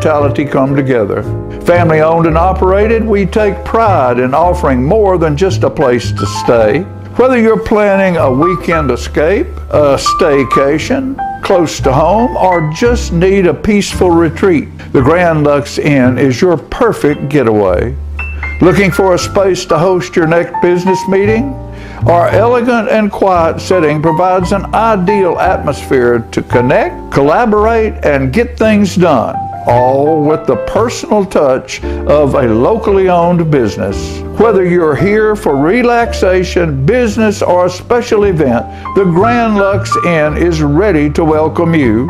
hospitality come together. Family owned and operated, we take pride in offering more than just a place to stay. Whether you're planning a weekend escape, a staycation, close to home, or just need a peaceful retreat, the Grand Lux Inn is your perfect getaway. Looking for a space to host your next business meeting? Our elegant and quiet setting provides an ideal atmosphere to connect, collaborate, and get things done, all with the personal touch of a locally owned business. Whether you're here for relaxation, business, or a special event, the Grand Lux Inn is ready to welcome you.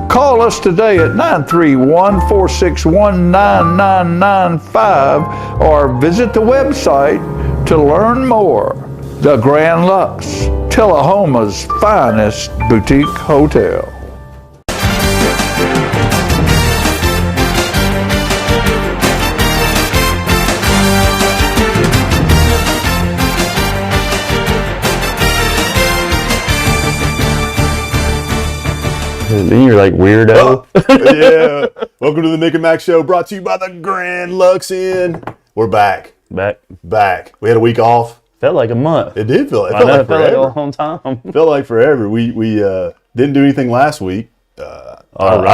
Call us today at 931-461-9995 or visit the website to learn more. The Grand Lux, Tullahoma's finest boutique hotel. Then you're like weirdo. Yeah. Welcome to the Mick and Mac Show, brought to you by the Grand Lux Inn. We're back. Back. We had a week off. Felt like a month. It did feel. It felt like forever. Like a long time. Felt like forever. We didn't do anything last week. I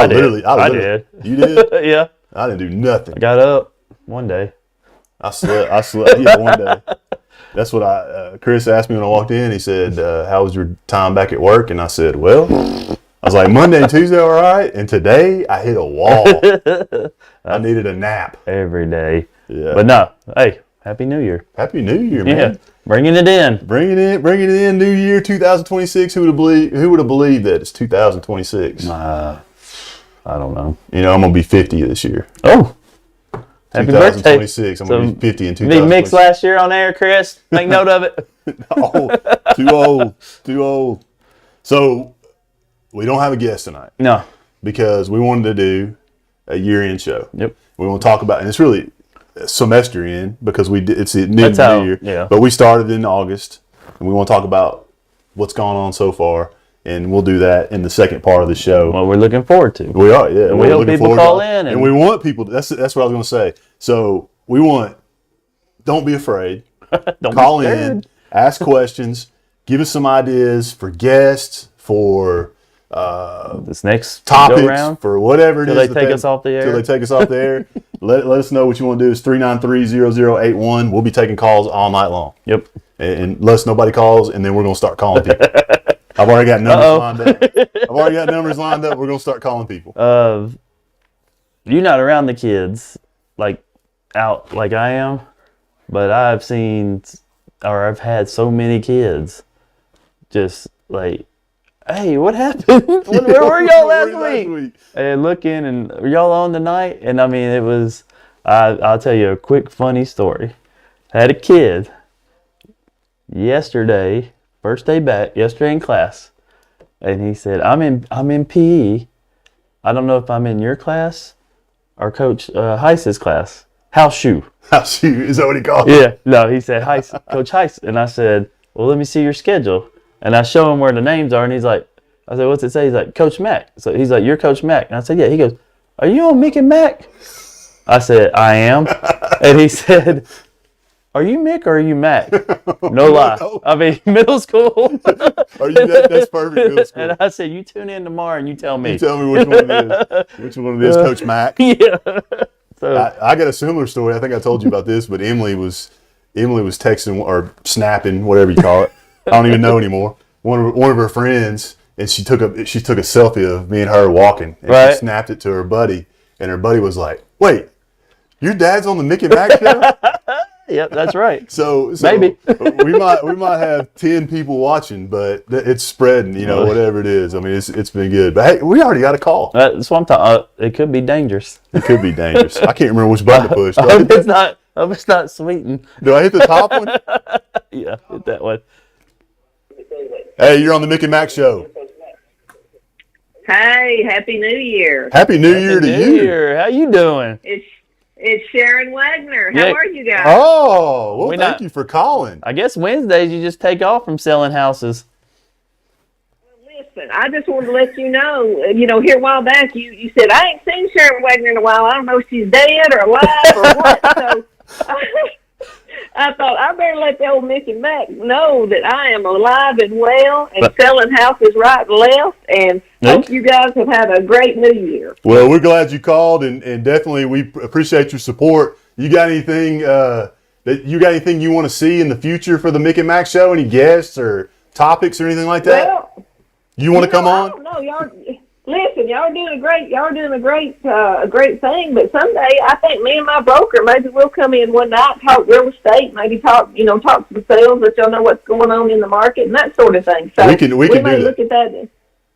did. You did? Yeah. I didn't do nothing. I got up one day. I slept. Yeah, one day. That's what Chris asked me when I walked in. He said, "How was your time back at work?" And I said, "Well." I was like, Monday and Tuesday, all right. And today, I hit a wall. I needed a nap. Every day. Yeah. But no, hey, Happy New Year. Happy New Year, man. Yeah. Bringing it in. Bringing it in. New Year 2026. Who would have believed that it's 2026? I don't know. You know, I'm going to be 50 this year. Oh. Happy 2026. birthday. I'm going to be 50 in 2026. Me mixed last year on air, Chris. Make note of it. Oh, too old. So, we don't have a guest tonight. No. Because we wanted to do a year-end show. Yep. We want to talk about, and it's really a semester in because it's the new year. Yeah. But we started in August, and we want to talk about what's gone on so far, and we'll do that in the second part of the show. What we're looking forward to. We are, yeah. And we hope people call in. And we want people, that's what I was going to say. So we want, don't be afraid. Call in, ask questions, give us some ideas for guests, for this next topics, go-round, for whatever it is. Till they take us off the air. Till they take us off the air. Let us know what you want to do. It's 393-0081. We'll be taking calls all night long. Yep. And unless nobody calls, and then we're going to start calling people. I've already got numbers lined up. We're going to start calling people. You're not around the kids out like I am, but I've had so many kids just like, hey, what happened? Where were y'all last week? And looking, and were y'all on tonight? And I mean, it was, I'll tell you a quick funny story. I had a kid yesterday, first day back, yesterday in class, and he said, I'm in PE. I don't know if I'm in your class or Coach Heiss's class. House shoe. House shoe, is that what he called it? Yeah, no, he said, Coach Heiss. And I said, well, let me see your schedule. And I show him where the names are, and he's like, I said, what's it say? He's like, Coach Mac. So he's like, you're Coach Mac. And I said, yeah. He goes, are you on Mick and Mac? I said, I am. And he said, are you Mick or are you Mac? No lie. I mean, middle school. That's perfect, middle school. And I said, you tune in tomorrow and you tell me. You tell me which one it is. Which one it is, Coach Mac. Yeah. So I got a similar story. I think I told you about this, but Emily was texting or snapping, whatever you call it. I don't even know anymore. One of her friends, and she took a selfie of me and her walking, and right. She snapped it to her buddy, and her buddy was like, "Wait, your dad's on the Mick and Mac Show?" Yep, that's right. So maybe we might have 10 people watching, but it's spreading. Whatever it is. I mean, it's been good. But hey, we already got a call. That's what I'm talking. It could be dangerous. It could be dangerous. I can't remember which button to push. I hope it's not sweetened. Do I hit the top one? Yeah, hit that one. Hey, you're on the Mick and Mac Show. Hey, Happy New Year. Happy New Year to you. How you doing? It's Shuran Wagner. How are you guys? Oh, well, thank you for calling. I guess Wednesdays you just take off from selling houses. listen, I just wanted to let you know, here a while back, you said, I ain't seen Sharon Wagner in a while. I don't know if she's dead or alive or what. So I thought I better let the old Mick and Mac know that I am alive and well and selling houses right and left, and hope you guys have had a great New Year. Well, we're glad you called, and definitely we appreciate your support. You got anything you want to see in the future for the Mick and Mac Show? Any guests or topics or anything like that? Well, you want to come on? I don't know, y'all. Listen, y'all are doing a great thing. But someday, I think me and my broker, maybe we'll come in one night, talk real estate, maybe talk some sales, let y'all know what's going on in the market and that sort of thing. So we can may look at that.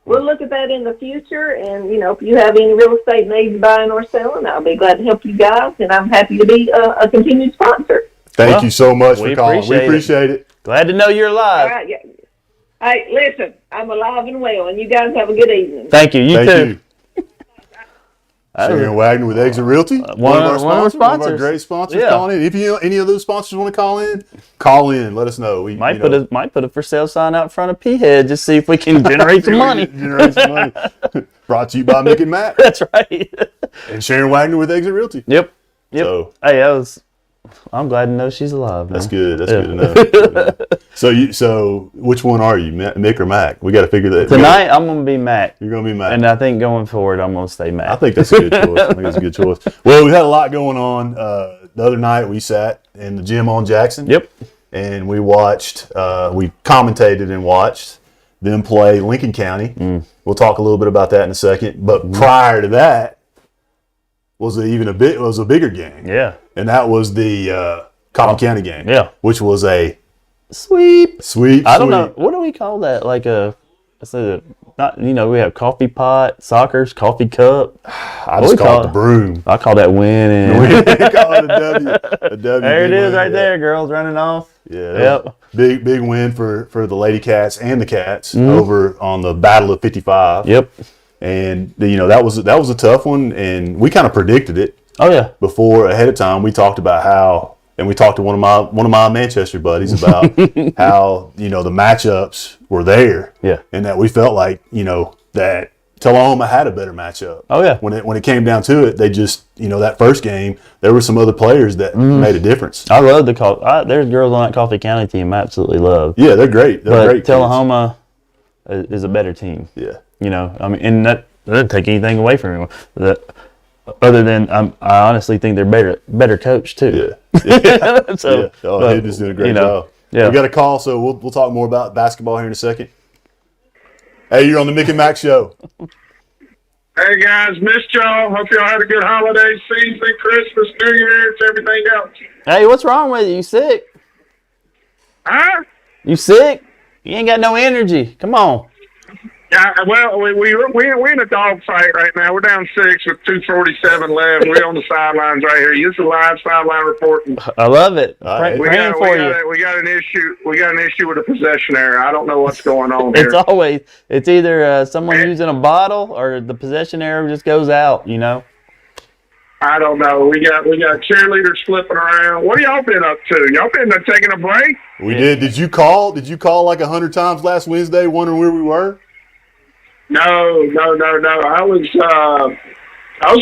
We'll look at that in the future, and if you have any real estate needs buying or selling, I'll be glad to help you guys, and I'm happy to be a continued sponsor. Thank you so much for calling. We appreciate it. Glad to know you're alive. All right, yeah. Hey, listen, I'm alive and well, and you guys have a good evening. Thank you. You too. Sharon Wagner with Exit Realty, one of our great sponsors, calling in. If any of those sponsors want to call in, let us know. We might put a for sale sign out front of P-Head, just see if we can generate some money. Brought to you by Mick and Mac. That's right. And Sharon Wagner with Exit Realty. Yep. So, hey, I'm glad to know she's alive. That's good. That's good to know. So which one are you, Mick or Mac? We got to figure that. Tonight, I'm going to be Mac. You're going to be Mac. And I think going forward, I'm going to stay Mac. I think that's a good choice. Well, we had a lot going on. The other night, we sat in the gym on Jackson. Yep. And we watched, we commentated and watched them play Lincoln County. We'll talk a little bit about that in a second. But prior to that, was a bigger game. Yeah. And that was the Coffee County game. Yeah. Which was a sweep. I don't know. What do we call that? Like we have coffee pot, soccer's coffee cup. I just call it the broom. I call that winning. We call it a W. There it is right there, girls running off. Yeah. Yep. Big win for the Lady Cats and the Cats over on the Battle of 55. Yep. And that was a tough one, and we kind of predicted it. Oh yeah. Before ahead of time, we talked about how, and we talked to one of my Manchester buddies about how the matchups were there. Yeah. And that we felt like that Tullahoma had a better matchup. Oh yeah. When it came down to it, they just that first game there were some other players that made a difference. I love there's girls on that Coffee County team I absolutely love. Yeah, they're great. They're great. Tullahoma is a better team. Yeah. And that doesn't take anything away from him. Other than I honestly think they're better coached too. Yeah. So, He's just doing a great job. Yeah. We got a call, so we'll talk more about basketball here in a second. Hey, you're on the Mick and Mac Show. Hey guys, missed y'all. Hope y'all had a good holiday season, Christmas, New Year's, everything else. Hey, what's wrong with you? You sick? Huh? You sick? You ain't got no energy. Come on. Yeah, well, we're in a dog fight right now. We're down 6 with 2:47 left. We're on the sidelines right here. This is live sideline reporting. I love it. We got an issue. We got an issue with a possession error. I don't know what's going on here. It's either someone using a bottle or the possession error just goes out. I don't know. We got cheerleaders flipping around. What have y'all been up to? Y'all been taking a break? We did. Did you call like 100 times last Wednesday, wondering where we were? No. I was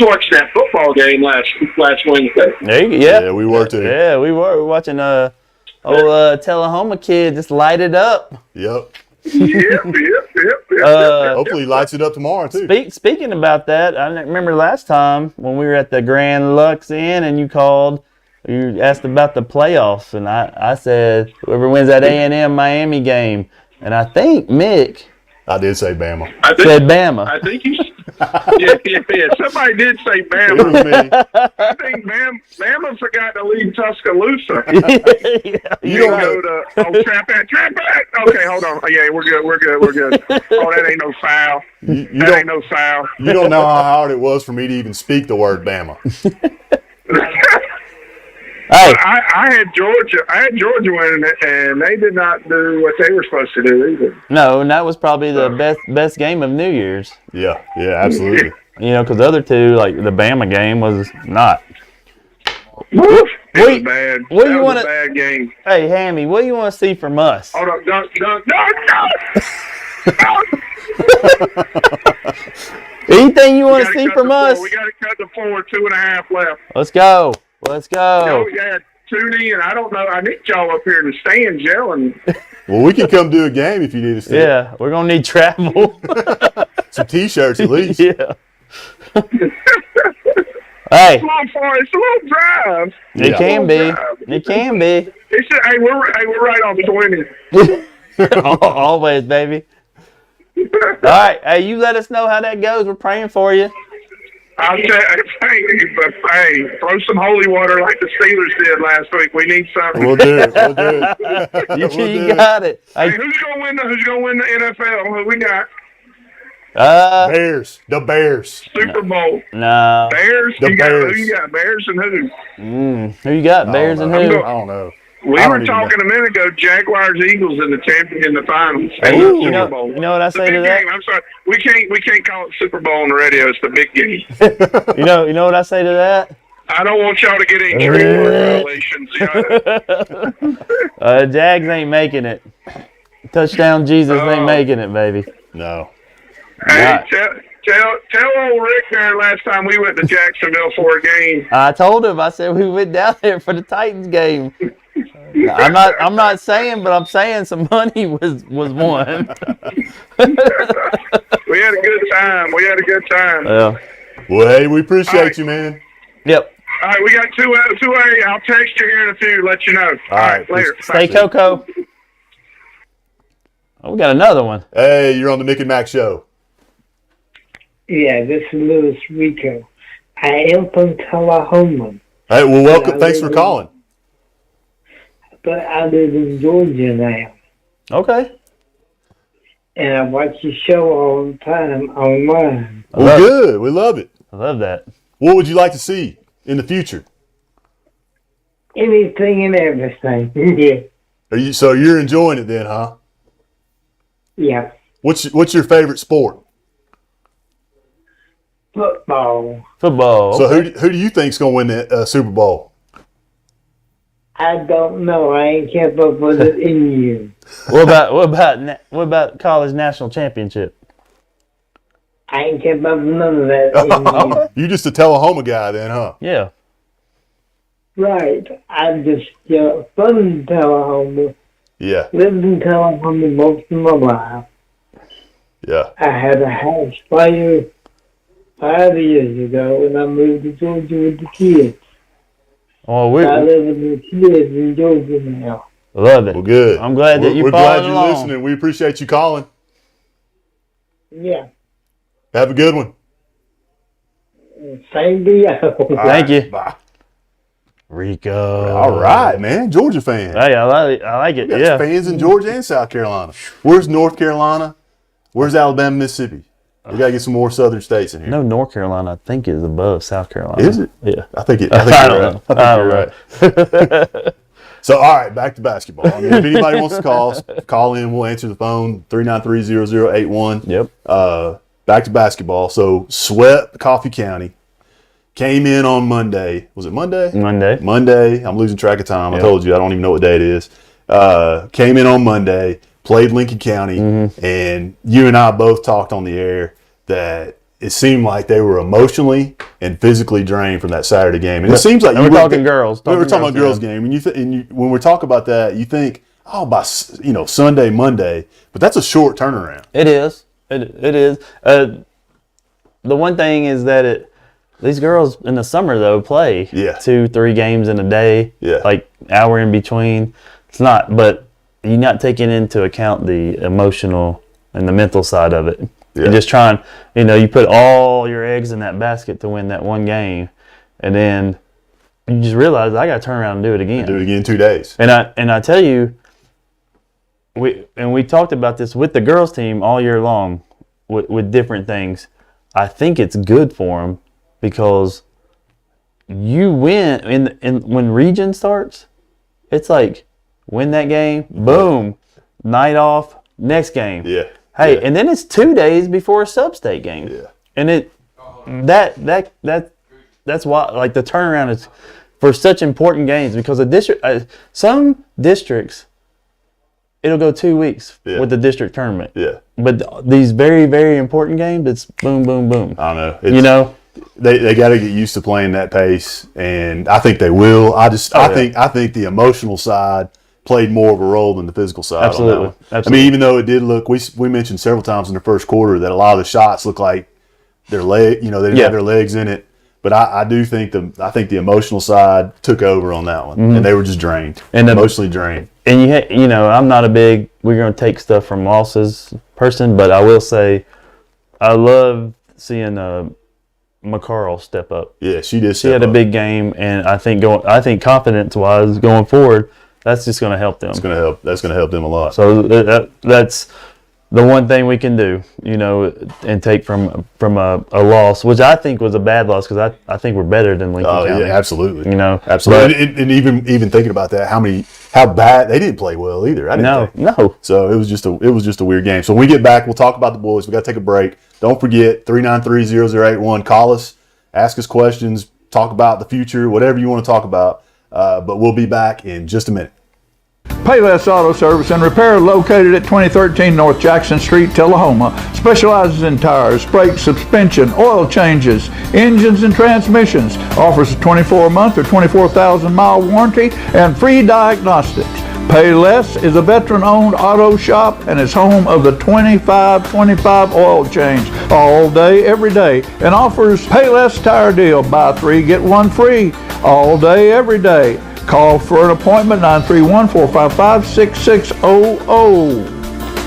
watching that football game last Wednesday. Yeah, we were too. Yeah, we were. We were watching Tullahoma kid just light it up. Yep. Yep. Hopefully he lights it up tomorrow too. Speaking about that, I remember last time when we were at the Grand Lux Inn and you asked about the playoffs, and I said whoever wins that A&M Miami game, and I think Mick. I did say Bama. Said Bama. I think you. Yeah. Somebody did say Bama. It was me. I think Bama forgot to leave Tuscaloosa. You don't go to trap back. Okay, hold on. Yeah, we're good. Oh, that ain't no foul. That ain't no foul. You don't know how hard it was for me to even speak the word Bama. Hey. I had Georgia winning it, and they did not do what they were supposed to do either. No, and that was probably the best game of New Year's. Yeah, absolutely. Because the other two, like the Bama game, was not. It was bad. That was a bad game. Hey, Hammy, what do you want to see from us? Hold on, no. Anything you want to see from us? We got to cut the floor. 2.5 left. Let's go. Let's go. Oh, yeah. Tune in. I don't know. I need y'all up here in the stands yelling. Well, we can come do a game if you need us to. Yeah, we're going to need travel. Some T-shirts at least. Yeah. Hey. It's a little drive. It can be. It can be. Hey, we're right on the 20. Always, baby. All right. Hey, you let us know how that goes. We're praying for you. I'll tell you, but hey, throw some holy water like the Steelers did last week. We need something. We'll do it. We'll do it. You got it. Hey, who's gonna win the NFL? Who we got? Bears. The Bears. Super Bowl. No. Bears. The Bears. Who you got? Bears and who? Who you got? Bears and who? I don't know. We were talking a minute ago. Jaguars, Eagles in the finals. Hey, Super you know Bowl. what I say to big that? game. I'm sorry. We can't call it Super Bowl on the radio. It's the big game. You know what I say to that? I don't want y'all to get any trademark violations. Jags ain't making it. Touchdown Jesus ain't making it, baby. No. Hey, tell old Rick there last time we went to Jacksonville for a game. I told him. I said we went down there for the Titans game. I'm not saying, but I'm saying some money was won. We had a good time. Yeah. Well, hey, we appreciate you, man. Yep. All right, we got 2A. I'll text you here in a few. Let you know. All right, later. Stay Coco. Oh, we got another one. Hey, you're on the Mick and Mac Show. Yeah, this is Louis Rico. I am from Tullahoma. Hey, well, welcome. Thanks for calling. But I live in Georgia now. Okay. And I watch your show all the time online. Well, good. We love it. I love that. What would you like to see in the future? Anything and everything. Yeah. So you're enjoying it then, huh? Yeah. What's your favorite sport? Football. Football. So who do you think's going to win the Super Bowl? I don't know. I ain't kept up with it in years. What about college national championship? I ain't kept up with none of that in years. You just a Tullahoma guy then, huh? Yeah. Right. I'm just from Tullahoma. Yeah. Lived in Tullahoma most of my life. Yeah. I had a house fire 5 years ago, and I moved to Georgia with the kids. Oh, I live with the kids in Georgia now. Love it. Well, good. I'm glad that you're We're glad following you're along. listening. We appreciate you calling. Yeah. Have a good one. Same deal. Thank you. Bye. Rico. All right, man. Georgia fan. Hey, I like it. We got Yeah. fans in Georgia and South Carolina. Where's North Carolina? Where's Alabama, Mississippi? We got to get some more southern states in here. No, North Carolina, I think, is above South Carolina. Is it? Yeah. I think you're I don't right. know. I think you're right. So, all right, back to basketball. I mean, if anybody wants to call in. We'll answer the phone, 393-0081. Yep. Back to basketball. So, swept Coffee County. Came in on Monday. Was it Monday? Monday. I'm losing track of time. Yep. I told you. I don't even know what day it is. Came in on Monday. Played Lincoln County, and you and I both talked on the air that it seemed like they were emotionally and physically drained from that Saturday game. And it seems like we're talking girls. We were talking about girls game, and when we talk about that, you think, oh, by Sunday, Monday, but that's a short turnaround. It is. It is. The one thing is that these girls in the summer though play 2-3 games in a day, like hour in between. It's not, but you're not taking into account the emotional and the mental side of it. Yeah. You're just trying, you put all your eggs in that basket to win that one game, and then you just realize I got to turn around and do it again. Do it again in 2 days. And I tell you, we talked about this with the girls team all year long with different things. I think it's good for them because you win when region starts. It's like win that game, boom, night off, next game. Yeah. Hey, and then it's 2 days before a sub-state game. Yeah. And that's why, like, the turnaround is for such important games because some districts, it'll go 2 weeks Yeah. with the district tournament. Yeah. But these very, very important games, it's boom, boom, boom. I don't know. You know? They got to get used to playing that pace, and I think they will. I think the emotional side played more of a role than the physical side. Absolutely. On that one. Absolutely. I mean, even though it did look, we mentioned several times in the first quarter that a lot of the shots looked like their leg, they didn't have their legs in it. But I do think the emotional side took over on that one, and they were just drained, emotionally drained. And I'm not a big we're going to take stuff from losses person, but I will say I love seeing McCarl step up. Yeah, she did. She had a big game, and I think confidence-wise going forward, that's just going to help them. That's going to help them a lot. So that's the one thing we can do, and take from a loss, which I think was a bad loss because I think we're better than Lincoln County. Yeah, absolutely. Absolutely. And even thinking about that, how bad they didn't play well either. No. So it was just a weird game. So when we get back, we'll talk about the boys. We got to take a break. Don't forget 393-0081. Call us, ask us questions, talk about the future, whatever you want to talk about. But we'll be back in just a minute. Payless Auto Service and Repair, located at 2013 North Jackson Street, Tullahoma, specializes in tires, brakes, suspension, oil changes, engines, and transmissions. Offers a 24-month or 24,000-mile warranty and free diagnostics. Payless is a veteran-owned auto shop and is home of the 25-25 oil change all day, every day, and offers Payless Tire Deal. Buy 3, get 1 free all day, every day. Call for an appointment, 931-455-6600.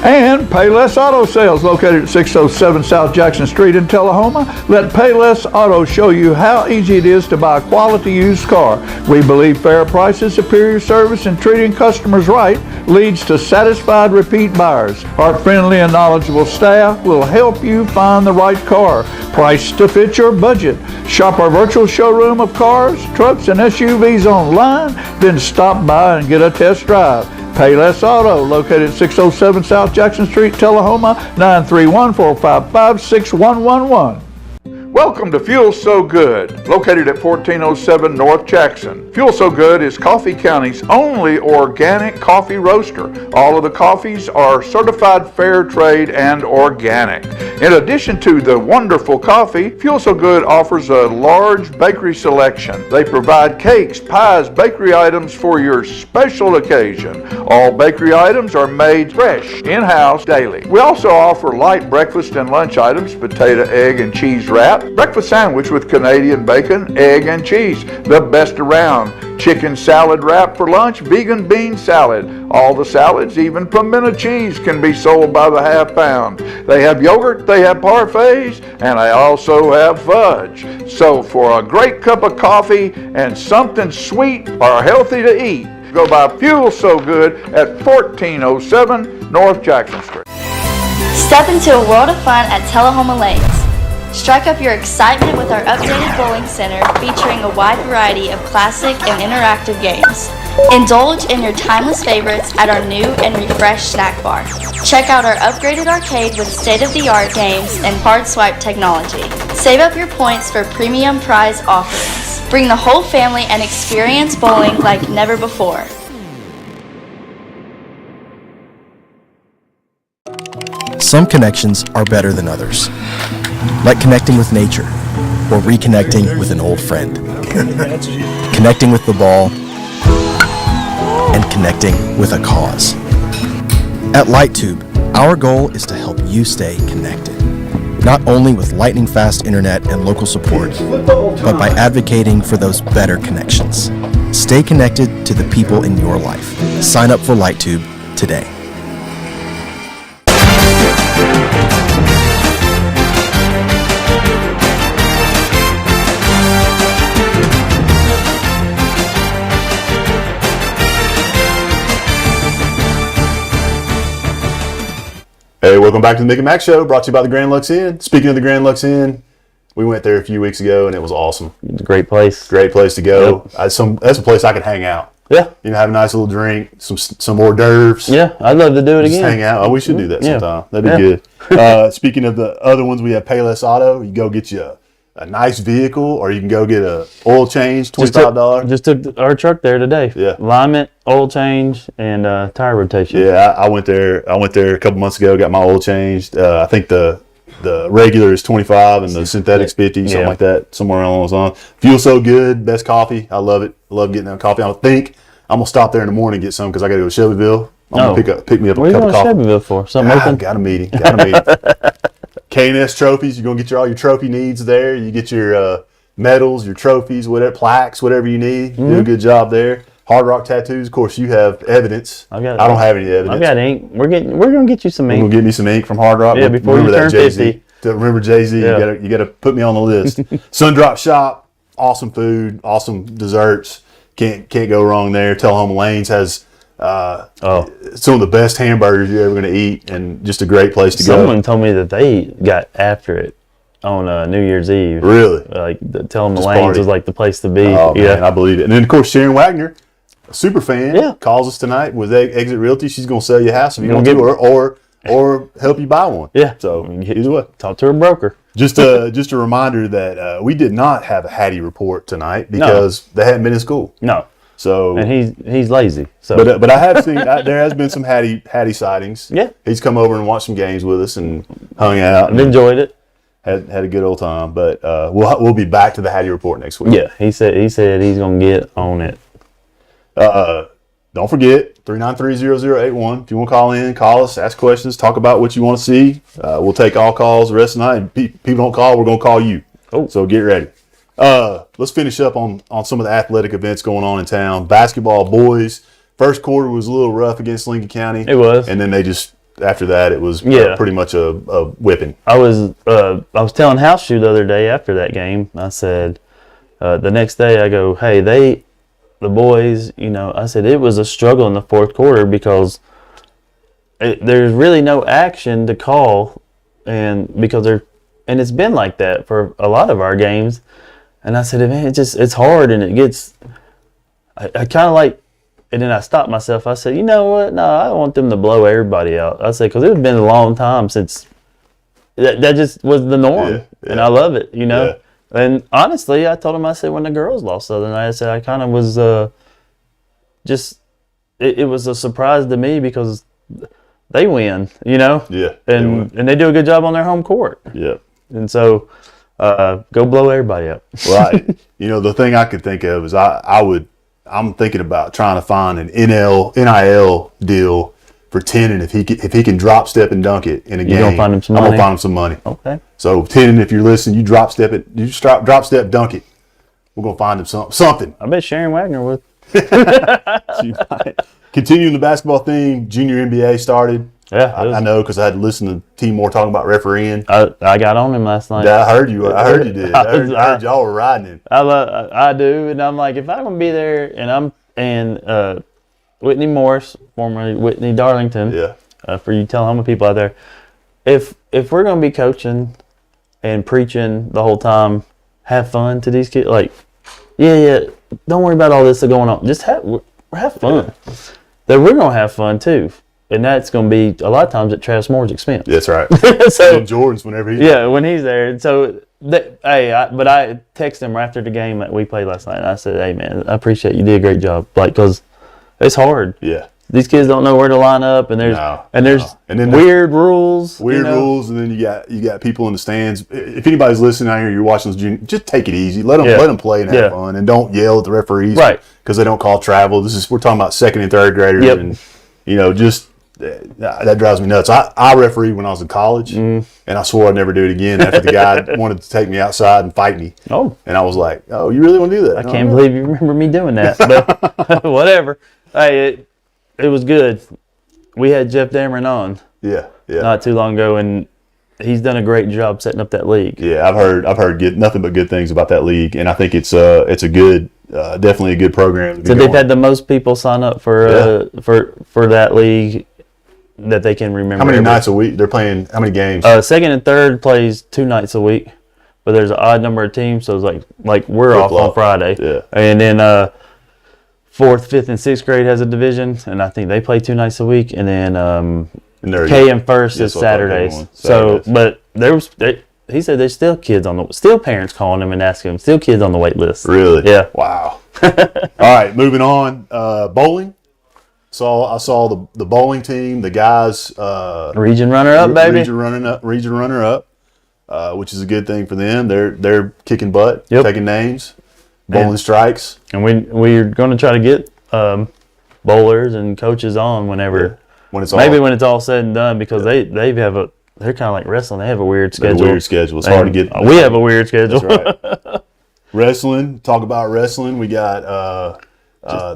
And Payless Auto Sales, located at 607 South Jackson Street in Tullahoma. Let Payless Auto show you how easy it is to buy a quality used car. We believe fair prices, superior service, and treating customers right leads to satisfied repeat buyers. Our friendly and knowledgeable staff will help you find the right car, priced to fit your budget. Shop our virtual showroom of cars, trucks, and SUVs online, then stop by and get a test drive. Payless Auto, located at 607 South Jackson Street, Tullahoma, 931-455-6111. Welcome to Fuel So Good, located at 1407 North Jackson. Fuel So Good is Coffee County's only organic coffee roaster. All of the coffees are certified fair trade and organic. In addition to the wonderful coffee, Fuel So Good offers a large bakery selection. They provide cakes, pies, bakery items for your special occasion. All bakery items are made fresh, in-house, daily. We also offer light breakfast and lunch items, potato, egg, and cheese wrap, breakfast sandwich with Canadian bacon, egg, and cheese, the best around. Chicken salad wrap for lunch, vegan bean salad. All the salads, even pimento cheese, can be sold by the half pound. They have yogurt, they have parfaits, and they also have fudge. So for a great cup of coffee and something sweet or healthy to eat, go by Fuel So Good at 1407 North Jackson Street. Step into a world of fun at Tullahoma Lanes. Strike up your excitement with our updated bowling center featuring a wide variety of classic and interactive games. Indulge in your timeless favorites at our new and refreshed snack bar. Check out our upgraded arcade with state-of-the-art games and hard swipe technology. Save up your points for premium prize offerings. Bring the whole family and experience bowling like never before. Some connections are better than others, like connecting with nature or reconnecting with an old friend, connecting with the ball, and connecting with a cause. At LightTube, our goal is to help you stay connected, not only with lightning-fast internet and local support, but by advocating for those better connections. Stay connected to the people in your life. Sign up for LightTube today. Hey, welcome back to the Mick and Mac Show, brought to you by the Grand Lux Inn. Speaking of the Grand Lux Inn, we went there a few weeks ago, and it was awesome. It's a great place. Great place to go. Yep. That's a place I could hang out. Yeah. Have a nice little drink, some hors d'oeuvres. Yeah, I'd love to do it Just again. hang out. Oh, we should do that Yeah. sometime. That'd be good. Speaking of the other ones, we have Payless Auto. You go get you a nice vehicle, or you can go get a oil change, $25. Just took our truck there today. Yeah. Alignment, oil change, and tire rotation. Yeah, I went there a couple months ago, got my oil changed. I think the regular is 25 and the synthetic's 50, something like that, somewhere along those lines. Feels so good, best coffee. I love it. I love getting that coffee. I think I'm going to stop there in the morning and get some because I got to go to Shelbyville. I'm going to pick me up a cup of coffee. What are you going to Shelbyville for? Something open? Got a meeting. K&S trophies. You're going to get all your trophy needs there. You get your medals, your trophies, whatever, plaques, whatever you need. Do a good job there. Hard Rock Tattoos. Of course, you have evidence. I don't have any evidence. I've got ink. We're going to get you some ink. We're going to get me some ink from Hard Rock. Yeah, before you turn 50. To remember Jay-Z, you got to put me on the list. Sundrop Shop, awesome food, awesome desserts. Can't go wrong there. Tullahoma Lanes has some of the best hamburgers you're ever going to eat, and just a great place to go. Someone told me that they got after it on New Year's Eve. Really? Like Tullahoma Lanes was like the place to be. Oh man, I believe it. And then of course Shuran Wagner, a super fan, calls us tonight with Exit Realty. She's going to sell you a house if you want to, or help you buy one. Yeah. So either way, talk to a broker. Just a reminder that we did not have a Hattie report tonight because they hadn't been in school. No. So and he's lazy. So but I have seen there has been some Hattie sightings. Yeah. He's come over and watched some games with us and hung out. I've enjoyed it. Had a good old time. But we'll be back to the Hattie report next week. Yeah. He said he's gonna get on it. Don't forget, 393-0081. If you want to call in, call us, ask questions, talk about what you want to see. We'll take all calls the rest of the night. People don't call, we're going to call you. Oh. So get ready. Let's finish up on some of the athletic events going on in town. Basketball, boys. First quarter was a little rough against Lincoln County. It was. And then after that, it was pretty much a whipping. I was telling House Shoe the other day after that game, I said, the next day I go, hey, the boys, I said it was a struggle in the fourth quarter because there's really no action to call, and it's been like that for a lot of our games. And I said, man, it's hard, and it gets. I kind of like, and then I stopped myself. I said, you know what? No, I don't want them to blow everybody out. I said because it's been a long time since that just was the norm, and I love it, Yeah. And honestly, I told him, I said, when the girls lost the other night, I said, I kind of was it was a surprise to me because they win, Yeah. And they do a good job on their home court. Yeah. And so go blow everybody up. Right. The thing I could think of is I'm thinking about trying to find an NIL deal for Tenen if he can drop step and dunk it in a game. You're gonna find him some money? I'm gonna find him some money. Okay. So Tenen, if you're listening, you drop step it. You just drop step dunk it. We're gonna find him something. I bet Shuran Wagner would. Continuing the basketball theme, junior NBA started. Yeah, I know because I had to listen to T Moore talking about refereeing. I got on him last night. Yeah, I heard you. I heard you did. I heard y'all were riding him. I do, and I'm like, if I'm gonna be there, and Whitney Morris, formerly Whitney Darlington. Yeah. For you Tullahoma people out there, if we're gonna be coaching and preaching the whole time, have fun to these kids. Like, don't worry about all this going on. Just have fun. Yeah. That we're gonna have fun too, and that's gonna be a lot of times at Travis Moore's expense. That's right. So Jordan's whenever he's when he's there. And so but I texted him right after the game that we played last night. And I said, hey man, I appreciate you did a great job. Like, cause it's hard. Yeah. These kids don't know where to line up, and there's weird rules. Rules, and then you got people in the stands. If anybody's listening out here, you're watching this junior, just take it easy. Let them play and have fun, and don't yell at the referees, right? Because they don't call travel. We're talking about second and third graders, and just that drives me nuts. I refereed when I was in college, and I swore I'd never do it again after the guy wanted to take me outside and fight me. Oh, and I was like, oh, you really want to do that? I can't believe you remember me doing that, but whatever. Hey, it was good. We had Jeff Dameron on. Yeah. Not too long ago, and he's done a great job setting up that league. Yeah, I've heard nothing but good things about that league, and I think it's a good, definitely a good program. So they've had the most people sign up for that league that they can remember. How many nights a week they're playing? How many games? Second and third plays 2 nights a week, but there's an odd number of teams, so it's like we're off on Friday. Yeah, and then 4th, 5th, and 6th grade has a division, and I think they play 2 nights a week. And then K and First is Saturdays. So, but he said there's still parents calling him and asking him, still kids on the wait list. Really? Yeah. Wow. All right, moving on. Bowling. I saw the bowling team, the guys. Region runner up, baby. Region runner up, which is a good thing for them. They're kicking butt, taking names, bowling strikes, and we're going to try to get bowlers and coaches on when it's all said and done, because they're kind of like wrestling. They have a weird schedule. It's hard to get. We have a weird schedule. That's right. Wrestling. Talk about wrestling. We got.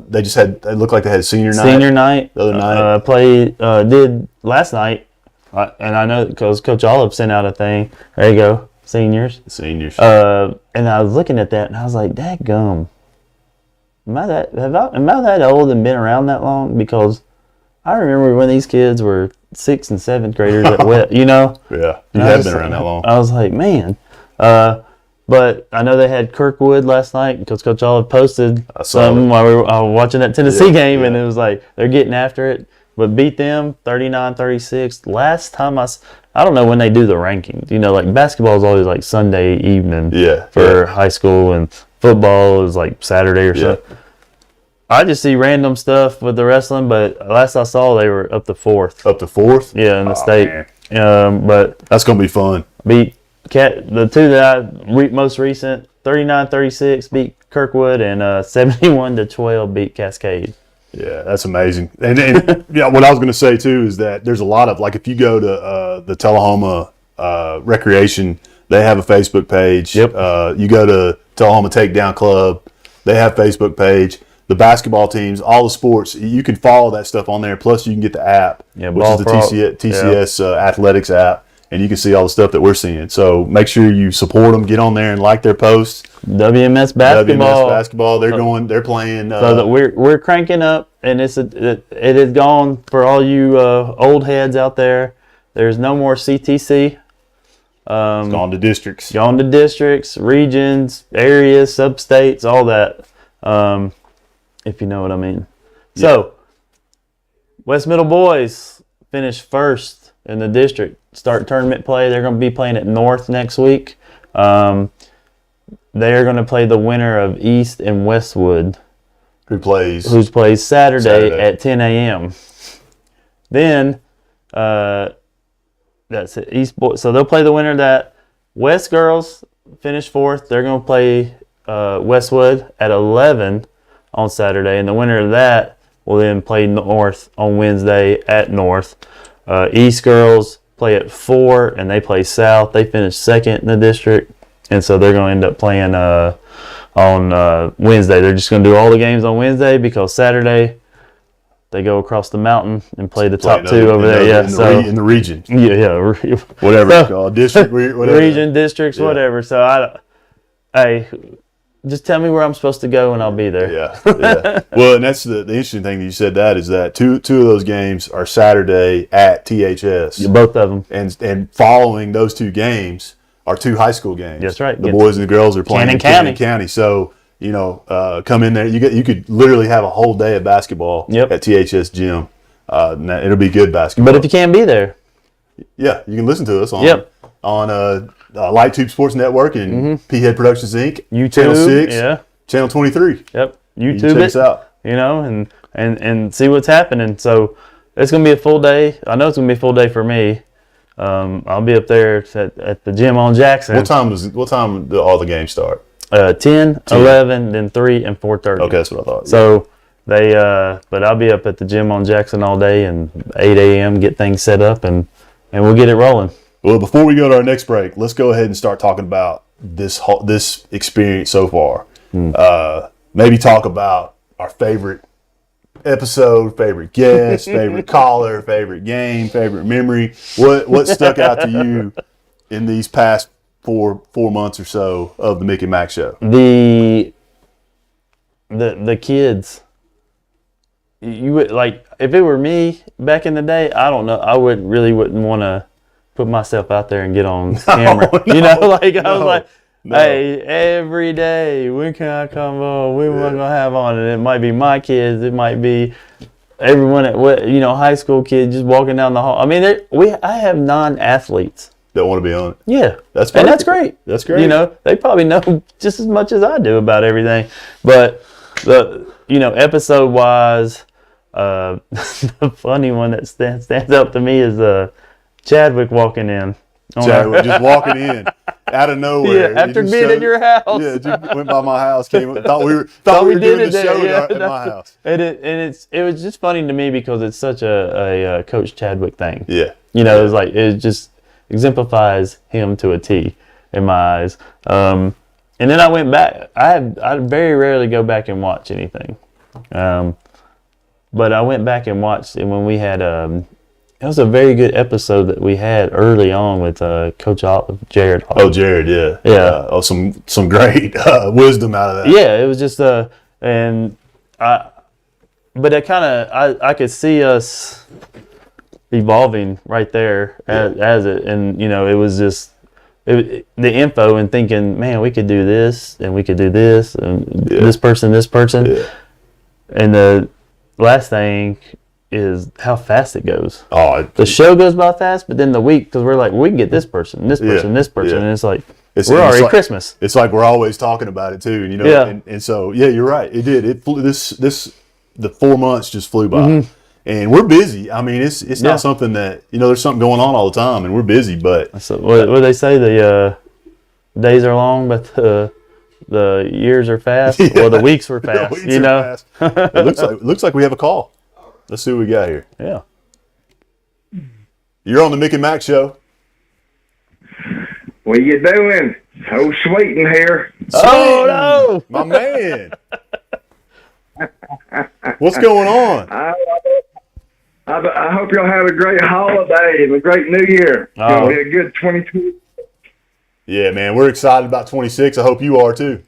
They just had. It looked like they had senior night. The other night. Did last night, and I know because Coach Olive sent out a thing. There you go, seniors. And I was looking at that and I was like, "Dadgum, am I that old and been around that long?" Because I remember when these kids were 6th and 7th graders at Wet. Yeah, you have been around that long. I was like, man. But I know they had Kirkwood last night because Coach Olive posted something while we were watching that Tennessee game, and it was like they're getting after it. But beat them 39-36. Last time I don't know when they do the rankings. Like basketball is always like Sunday evening for high school, and football is like Saturday or something. I just see random stuff with the wrestling, but last I saw they were up to 4th. Up to 4th? Yeah, in the state. But that's gonna be fun. Beat the two that most recent, 39-36 beat Kirkwood, and 71-12 beat Cascade. Yeah, that's amazing. And what I was going to say too is that there's a lot of, like, if you go to the Tullahoma Recreation, they have a Facebook page. Yep. You go to Tullahoma Takedown Club, they have a Facebook page. The basketball teams, all the sports, you can follow that stuff on there. Plus, you can get the app, which is the TCS Athletics app. And you can see all the stuff that we're seeing. So make sure you support them. Get on there and like their posts. WMS basketball. They're playing. So that we're cranking up, and it is gone for all you old heads out there. There's no more CTC. It's gone to districts. Regions, areas, sub-states, all that. If you know what I mean. Yeah. So West Middle boys finished first in the district. Start tournament play. They're going to be playing at North next week. They are going to play the winner of East and Westwood, who plays Saturday at 10 a.m. Then that's it. East boys. So they'll play the winner of that. West girls finish 4th. They're going to play Westwood at 11 on Saturday, and the winner of that will then play North on Wednesday at North. East girls play at 4, and they play South. They finished 2nd in the district, and so they're going to end up playing on Wednesday. They're just going to do all the games on Wednesday because Saturday they go across the mountain and play the top 2 over there. In the region. Yeah. Whatever it's called. District, whatever. Region, districts, whatever. So just tell me where I'm supposed to go and I'll be there. Yeah. Well, and that's the interesting thing that you said, that is that two of those games are Saturday at THS. Yeah, both of them. And following those 2 games are 2 high school games. That's right. The boys and the girls are playing in Cannon County. So, come in there. You could literally have a whole day of basketball at THS gym. It'll be good basketball. But if you can't be there. Yeah, you can listen to us on Light Tube Sports Network and P-Head Productions Inc. YouTube, Channel 6, Channel 23. Yep, YouTube check us out. And see what's happening. So it's going to be a full day. I know it's going to be a full day for me. I'll be up there at the gym on Jackson. What time do all the games start? 10, 11, then 3, and 4:30. Okay, that's what I thought. So but I'll be up at the gym on Jackson all day, and 8 a.m. get things set up, and we'll get it rolling. Well, before we go to our next break, let's go ahead and start talking about this experience so far. Maybe talk about our favorite episode, favorite guest, favorite caller, favorite game, favorite memory. What stuck out to you in these past four months or so of the Mick and Mac Show? The kids. You would, like, if it were me back in the day, I don't know, I wouldn't want to put myself out there and get on camera. I was like, hey, every day, when can I come on? When am I gonna have on? And it might be my kids, it might be everyone at high school kids just walking down the hall. I mean, I have non-athletes that want to be on it. Yeah, That's and that's perfect. great. That's great. You know, they probably know just as much as I do about everything. But episode wise, the funny one that stands out to me is Chadwick walking in. Chadwick just walking in out of nowhere. Yeah, after He just being in your house. Yeah, just went by my house. Thought we were doing the show at my house. And it was just funny to me because it's such a Coach Chadwick thing. Yeah, it's like it just exemplifies him to a T in my eyes. And then I went back. I very rarely go back and watch anything, but I went back and watched. And when we had it was a very good episode that we had early on with Coach Jared. Oh, Jared, yeah. Yeah. Some great wisdom out of that. Yeah, it was just but it kind of I could see us evolving right there as it, and it was just the info and thinking, man, we could do this and we could do this and this person, Yeah. and the last thing is how fast it goes. Oh, The show goes by fast, but then the week, because we're like, we can get this person, this person, this person, and it's like, we're already Christmas. It's like we're always talking about it too, and and so you're right. It did. It flew, the 4 months just flew by, and we're busy. I mean, it's not something that there's something going on all the time, and we're busy. But So what do they say? The days are long, but the years are fast, or the weeks were fast. The weeks are fast. It looks like we have a call. Let's see what we got here. Yeah. You're on the Mick and Mac Show. What you doing? So sweet in here. Oh, no! My man. What's going on? I hope y'all have a great holiday and a great New Year. It's going to be a good 2020. Yeah, man. We're excited about 26. I hope you are too.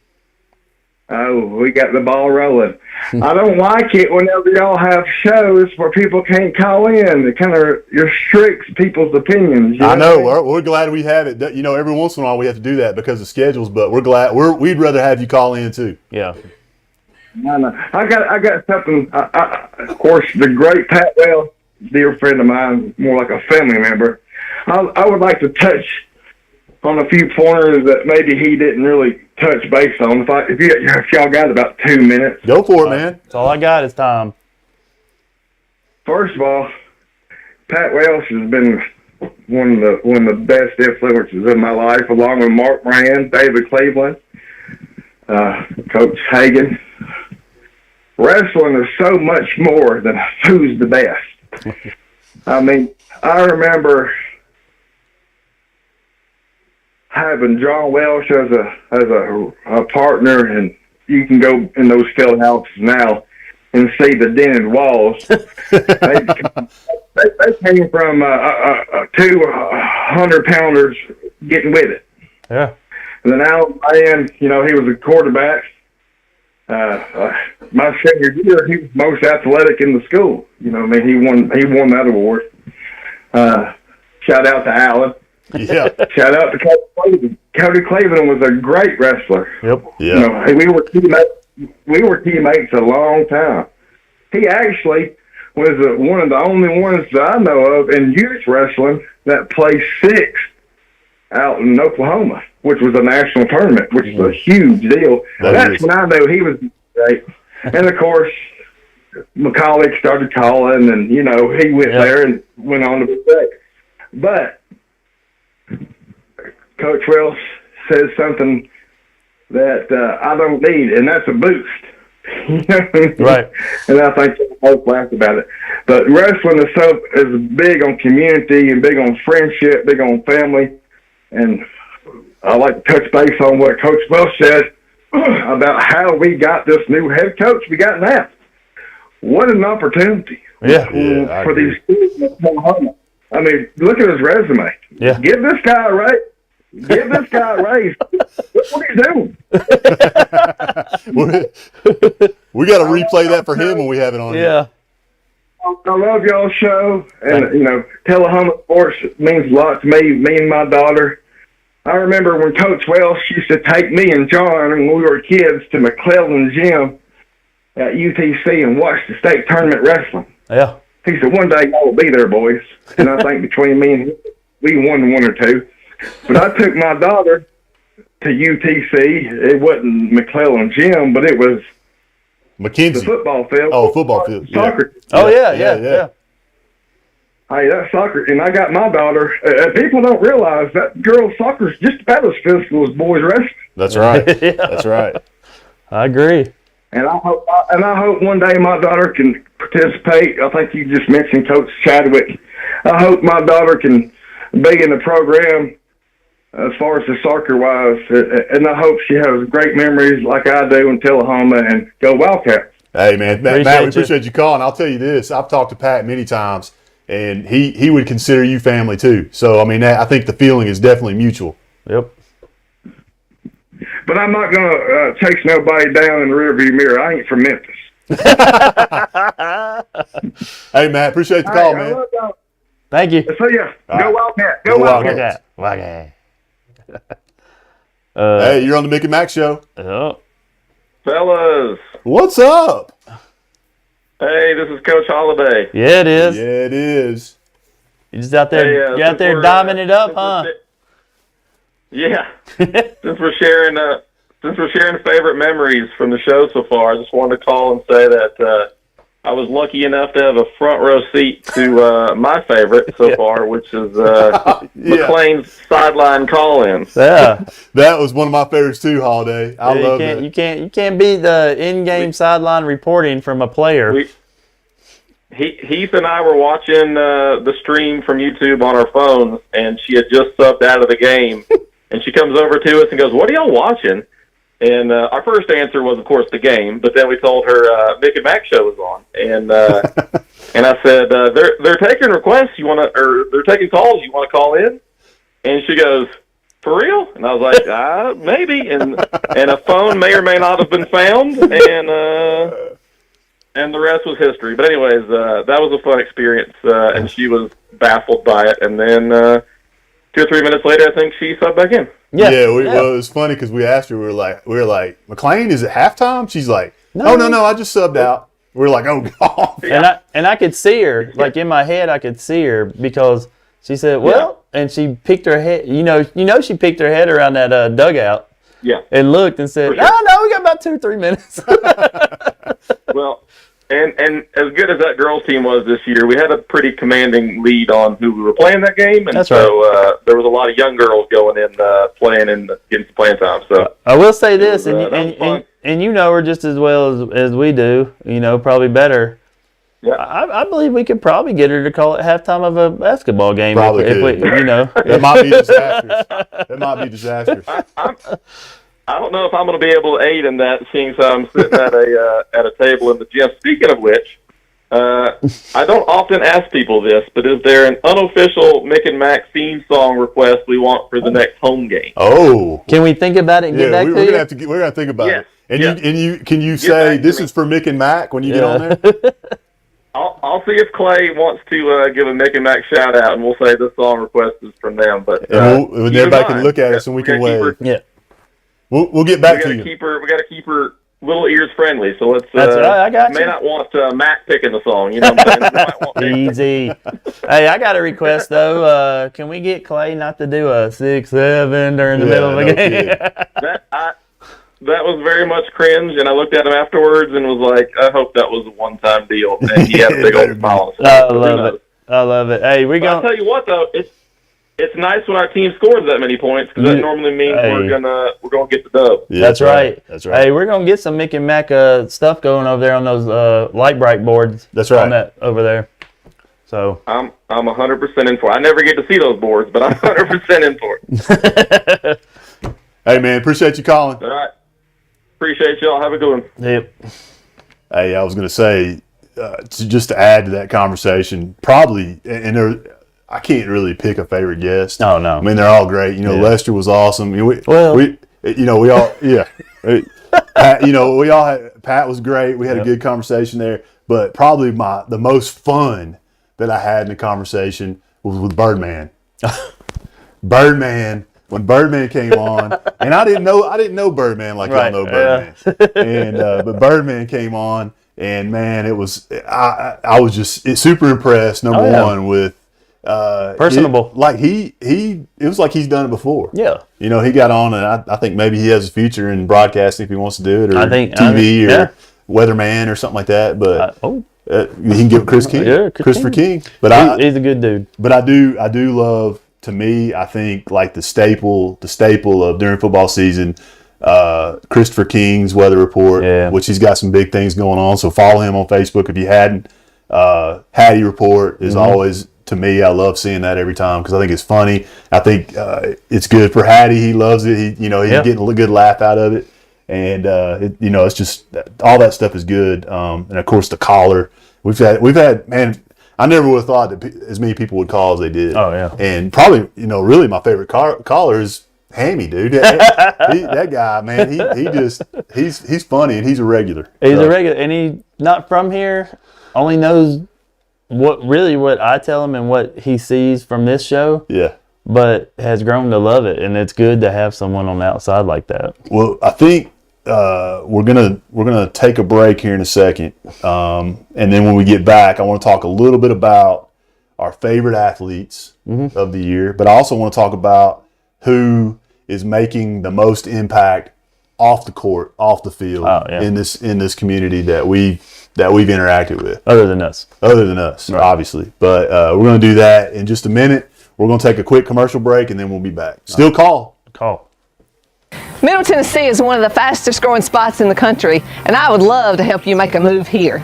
Oh, we got the ball rolling. I don't like it whenever y'all have shows where people can't call in. It kind of restricts people's opinions. I know. We're glad we have it. Every once in a while we have to do that because of schedules, but we're glad. We'd rather have you call in too. Yeah. I got something. Of course, the great Pat Wells, dear friend of mine, more like a family member. I would like to touch on a few pointers that maybe he didn't really touch base on. If y'all got about 2 minutes. Go for it, man. That's all I got is time. First of all, Pat Welsh has been one of the best influences in my life, along with Mark Moran, David Cleveland, Coach Hagan. Wrestling is so much more than who's the best. I mean, I remember having John Welsh as a partner, and you can go in those field houses now and see the dented walls. they came from 200-pounders getting with it. Yeah. And then Alan Rand, he was a quarterback. My senior year, he was most athletic in the school. He won that award. Shout out to Alan. Yeah. Shout out to Cody Cleveland. Cody Cleveland was a great wrestler. Yep. Yeah. We were teammates a long time. He actually was one of the only ones that I know of in youth wrestling that placed sixth out in Oklahoma, which was a national tournament, which was a huge deal. That's when I knew he was great. And of course, McCauley started calling, and he went there and went on to be great. But Coach Wells says something that I don't need, and that's a boost. Right. And I think both laugh about it. But wrestling is big on community and big on friendship, big on family. And I like to touch base on what Coach Welsh said about how we got this new head coach we got now. What an opportunity for these kids in Tullahoma. I mean, look at his resume. Yeah. Give this guy a raise. Give this guy a raise. Look what he's doing. We got to replay that for him when we have it on. Yeah. I love y'all's show, and Tullahoma sports means a lot to me and my daughter. I remember when Coach Welsh used to take me and John when we were kids to McClellan Gym at UTC and watch the state tournament wrestling. Yeah. He said, one day y'all will be there, boys. And I think between me and him, we won one or two. But I took my daughter to UTC. It wasn't McClellan Gym, but it was the McKenzie. football field. Oh, football field. Soccer. Oh yeah. Hey, that soccer, and I got my daughter. People don't realize that girls' soccer is just about as physical as boys' wrestling. That's right. That's right. I agree. And I hope one day my daughter can participate. I think you just mentioned Coach Chadwick. I hope my daughter can be in the program as far as the soccer wise, and I hope she has great memories like I do in Tullahoma, and go Wildcats. Hey, man, Matt, we appreciate you calling. I'll tell you this. I've talked to Pat many times, and he would consider you family too. So, I mean, I think the feeling is definitely mutual. Yep. But I'm not going to chase nobody down in the rearview mirror. I ain't from Memphis. Hey, Matt, appreciate the call, man. Thank you. So, yeah, go Wildcats. Go Wildcats. Wildcat. Hey, you're on the Mick and Mac Show. Oh. Fellas, What's up? hey, this is Coach Holiday. Yeah, it is. Yeah, it is. You just out there, Hey, you out there diming it up, huh? Yeah. since we're sharing favorite memories from the show so far, I just wanted to call and say that I was lucky enough to have a front row seat to my favorite so far, which is McLean's sideline call-in. Yeah. That was one of my favorites too, Holiday. I love that. You can't beat the in-game sideline reporting from a player. Heath and I were watching the stream from YouTube on our phones, and she had just subbed out of the game, and she comes over to us and goes, "What are y'all watching?" And our first answer was, of course, the game. But then we told her Mick and Mac Show was on, and and I said, "They're taking requests. They're taking calls. You want to call in?" And she goes, "For real?" And I was like, "Maybe." And a phone may or may not have been found, and the rest was history. But anyways, that was a fun experience, and she was baffled by it. And then 2 or 3 minutes later, I think she subbed back in. Well, it was funny because we asked her, we were like, McLean, is it halftime? She's like, no, I just subbed out. We're like, oh God. Yeah. And I could see her, like in my head, I could see her because she said, well, and she picked her head, you know, she picked her head around that dugout. Yeah. And looked and said, sure. no, we got about 2 or 3 minutes. Well, and as good as that girls team was this year, we had a pretty commanding lead on who we were playing that game, and That's so there was a lot of young girls going in playing and getting some playing time. So I will say this, that was fun. and you know her just as well as we do, you know, probably better. Yeah. I believe we could probably get her to call it halftime of a basketball game. Probably if we, could. you know. That might be disastrous. That might be disastrous. I don't know if I'm going to be able to aid in that, seeing as I'm sitting at a table in the gym. Speaking of which, I don't often ask people this, but is there an unofficial Mick and Mac theme song request we want for the next home game? Oh. Can we think about it and get back we're to you? we're gonna think about Yes. it. And Yes. can you Get say back to this me. is for Mick and Mac when you get on there? I'll see if Clay wants to give a Mick and Mac shout out, and we'll say this song request is from them. But And keep everybody in can mind, look at us and we can gotta keep wave. Yeah. We'll get We back got to to you. keep her. We got to keep her little ears friendly. So let's. That's right, I got may you. not want Mac picking the song. You know what I'm saying? We might want Mick. Easy. Hey, I got a request though. Can we get Clay not to do a 6-7 during the middle of a no game? kidding. That was very much cringe, and I looked at him afterwards and was like, I hope that was a one-time deal. And he had a big old smile on his face. I Who love knows? it. I love it. Hey, we But I'll go. tell you what, though, it's nice when our team scores that many points because that normally means Hey. we're gonna get the dub. Yeah, That's right. That's right. Hey, we're gonna get some Mick and Mac stuff going over there on those light bright boards. That's right. On that over there. So. I'm 100% in for it. I never get to see those boards, but I'm 100% in for it. Hey man, appreciate you calling. All right. Appreciate y'all. Have a good one. Yep. Hey, I was gonna say just to add to that conversation, probably, and I can't really pick a favorite guest. Oh, no. I mean, they're all great. You know, Yeah. Lester was awesome. We Well- we all, yeah. Pat, we all had, Pat was great. We had a good conversation there. But probably the most fun that I had in the conversation was with Birdman. Birdman. When Birdman came on, and I didn't know Birdman like Right, y'all know Birdman. And but Birdman came on, and man, it was I was just super impressed. Number one with Personable. It was like he's done it before. Yeah. You know, he got on, and I think maybe he has a future in broadcasting if he wants to do it, or TV, or weatherman or something like that. But you can give Chris King, Christopher King. But he's a good dude. But I do love. To me, I think like the staple of during football season, Christopher King's weather report, which he's got some big things going on. So follow him on Facebook if you hadn't. Hattie report is always, to me, I love seeing that every time because I think it's funny. I think it's good for Hattie. He loves it. He's getting a good laugh out of it, and it's just all that stuff is good. And of course the caller we've had man. I never would have thought that as many people would call as they did. Oh, yeah. And probably, really my favorite caller is Hammy, dude. That guy, man, he's funny and he's a regular. He's a regular, and he not from here, only knows what I tell him and what he sees from this show. Yeah. But has grown to love it, and it's good to have someone on the outside like that. Well, I think we're gonna take a break here in a second, and then when we get back, I want to talk a little bit about our favorite athletes of the year, but I also want to talk about who is making the most impact off the court, off the field, in this community that we've interacted with. Other than us, right. Obviously. But we're going to do that in just a minute. We're going to take a quick commercial break, and then we'll be back. Still call. Middle Tennessee is one of the fastest growing spots in the country, and I would love to help you make a move here.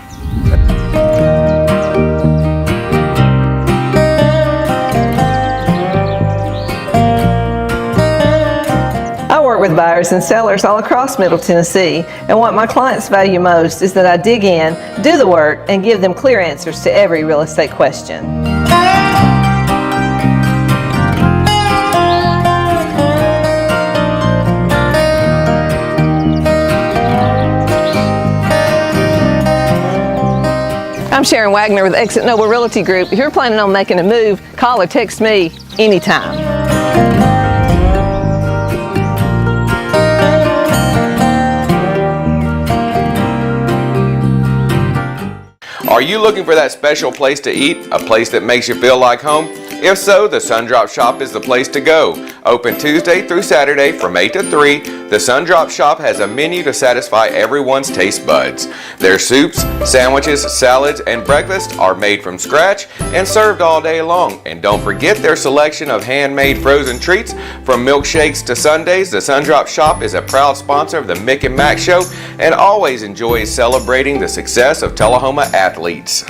I work with buyers and sellers all across Middle Tennessee, and what my clients value most is that I dig in, do the work, and give them clear answers to every real estate question. I'm Shuran Wagner with Exit Noble Realty Group. If you're planning on making a move, call or text me anytime. Are you looking for that special place to eat? A place that makes you feel like home? If so, the Sundrop Shop is the place to go. Open Tuesday through Saturday from 8 to 3, the Sundrop Shop has a menu to satisfy everyone's taste buds. Their soups, sandwiches, salads, and breakfast are made from scratch and served all day long. And don't forget their selection of handmade frozen treats. From milkshakes to sundaes, the Sundrop Shop is a proud sponsor of the Mick and Mac Show and always enjoys celebrating the success of Tullahoma athletes.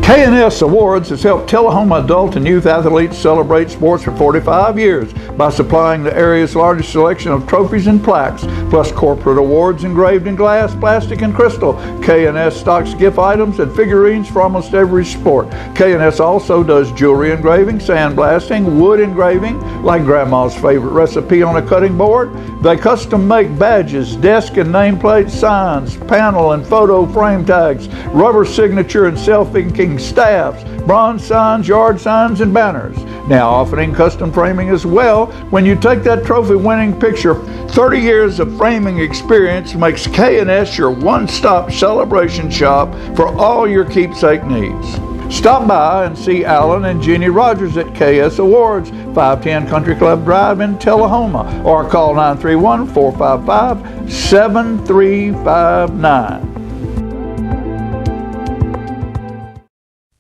K&S Awards has helped Tullahoma adult and youth athletes celebrate sports for 45 years by supplying the area's largest selection of trophies and plaques, plus corporate awards engraved in glass, plastic, and crystal. K&S stocks gift items and figurines for almost every sport. K&S also does jewelry engraving, sandblasting, wood engraving, like Grandma's favorite recipe on a cutting board. They custom make badges, desk and nameplate signs, panel and photo frame tags, rubber signature and self-inking staffs, bronze signs, yard signs, and banners. Now offering custom framing as well. When you take that trophy-winning picture, 30 years of framing experience makes K&S your one-stop celebration shop for all your keepsake needs. Stop by and see Alan and Jeannie Rogers at KS Awards, 510 Country Club Drive in Tullahoma, or call 931-455-7359.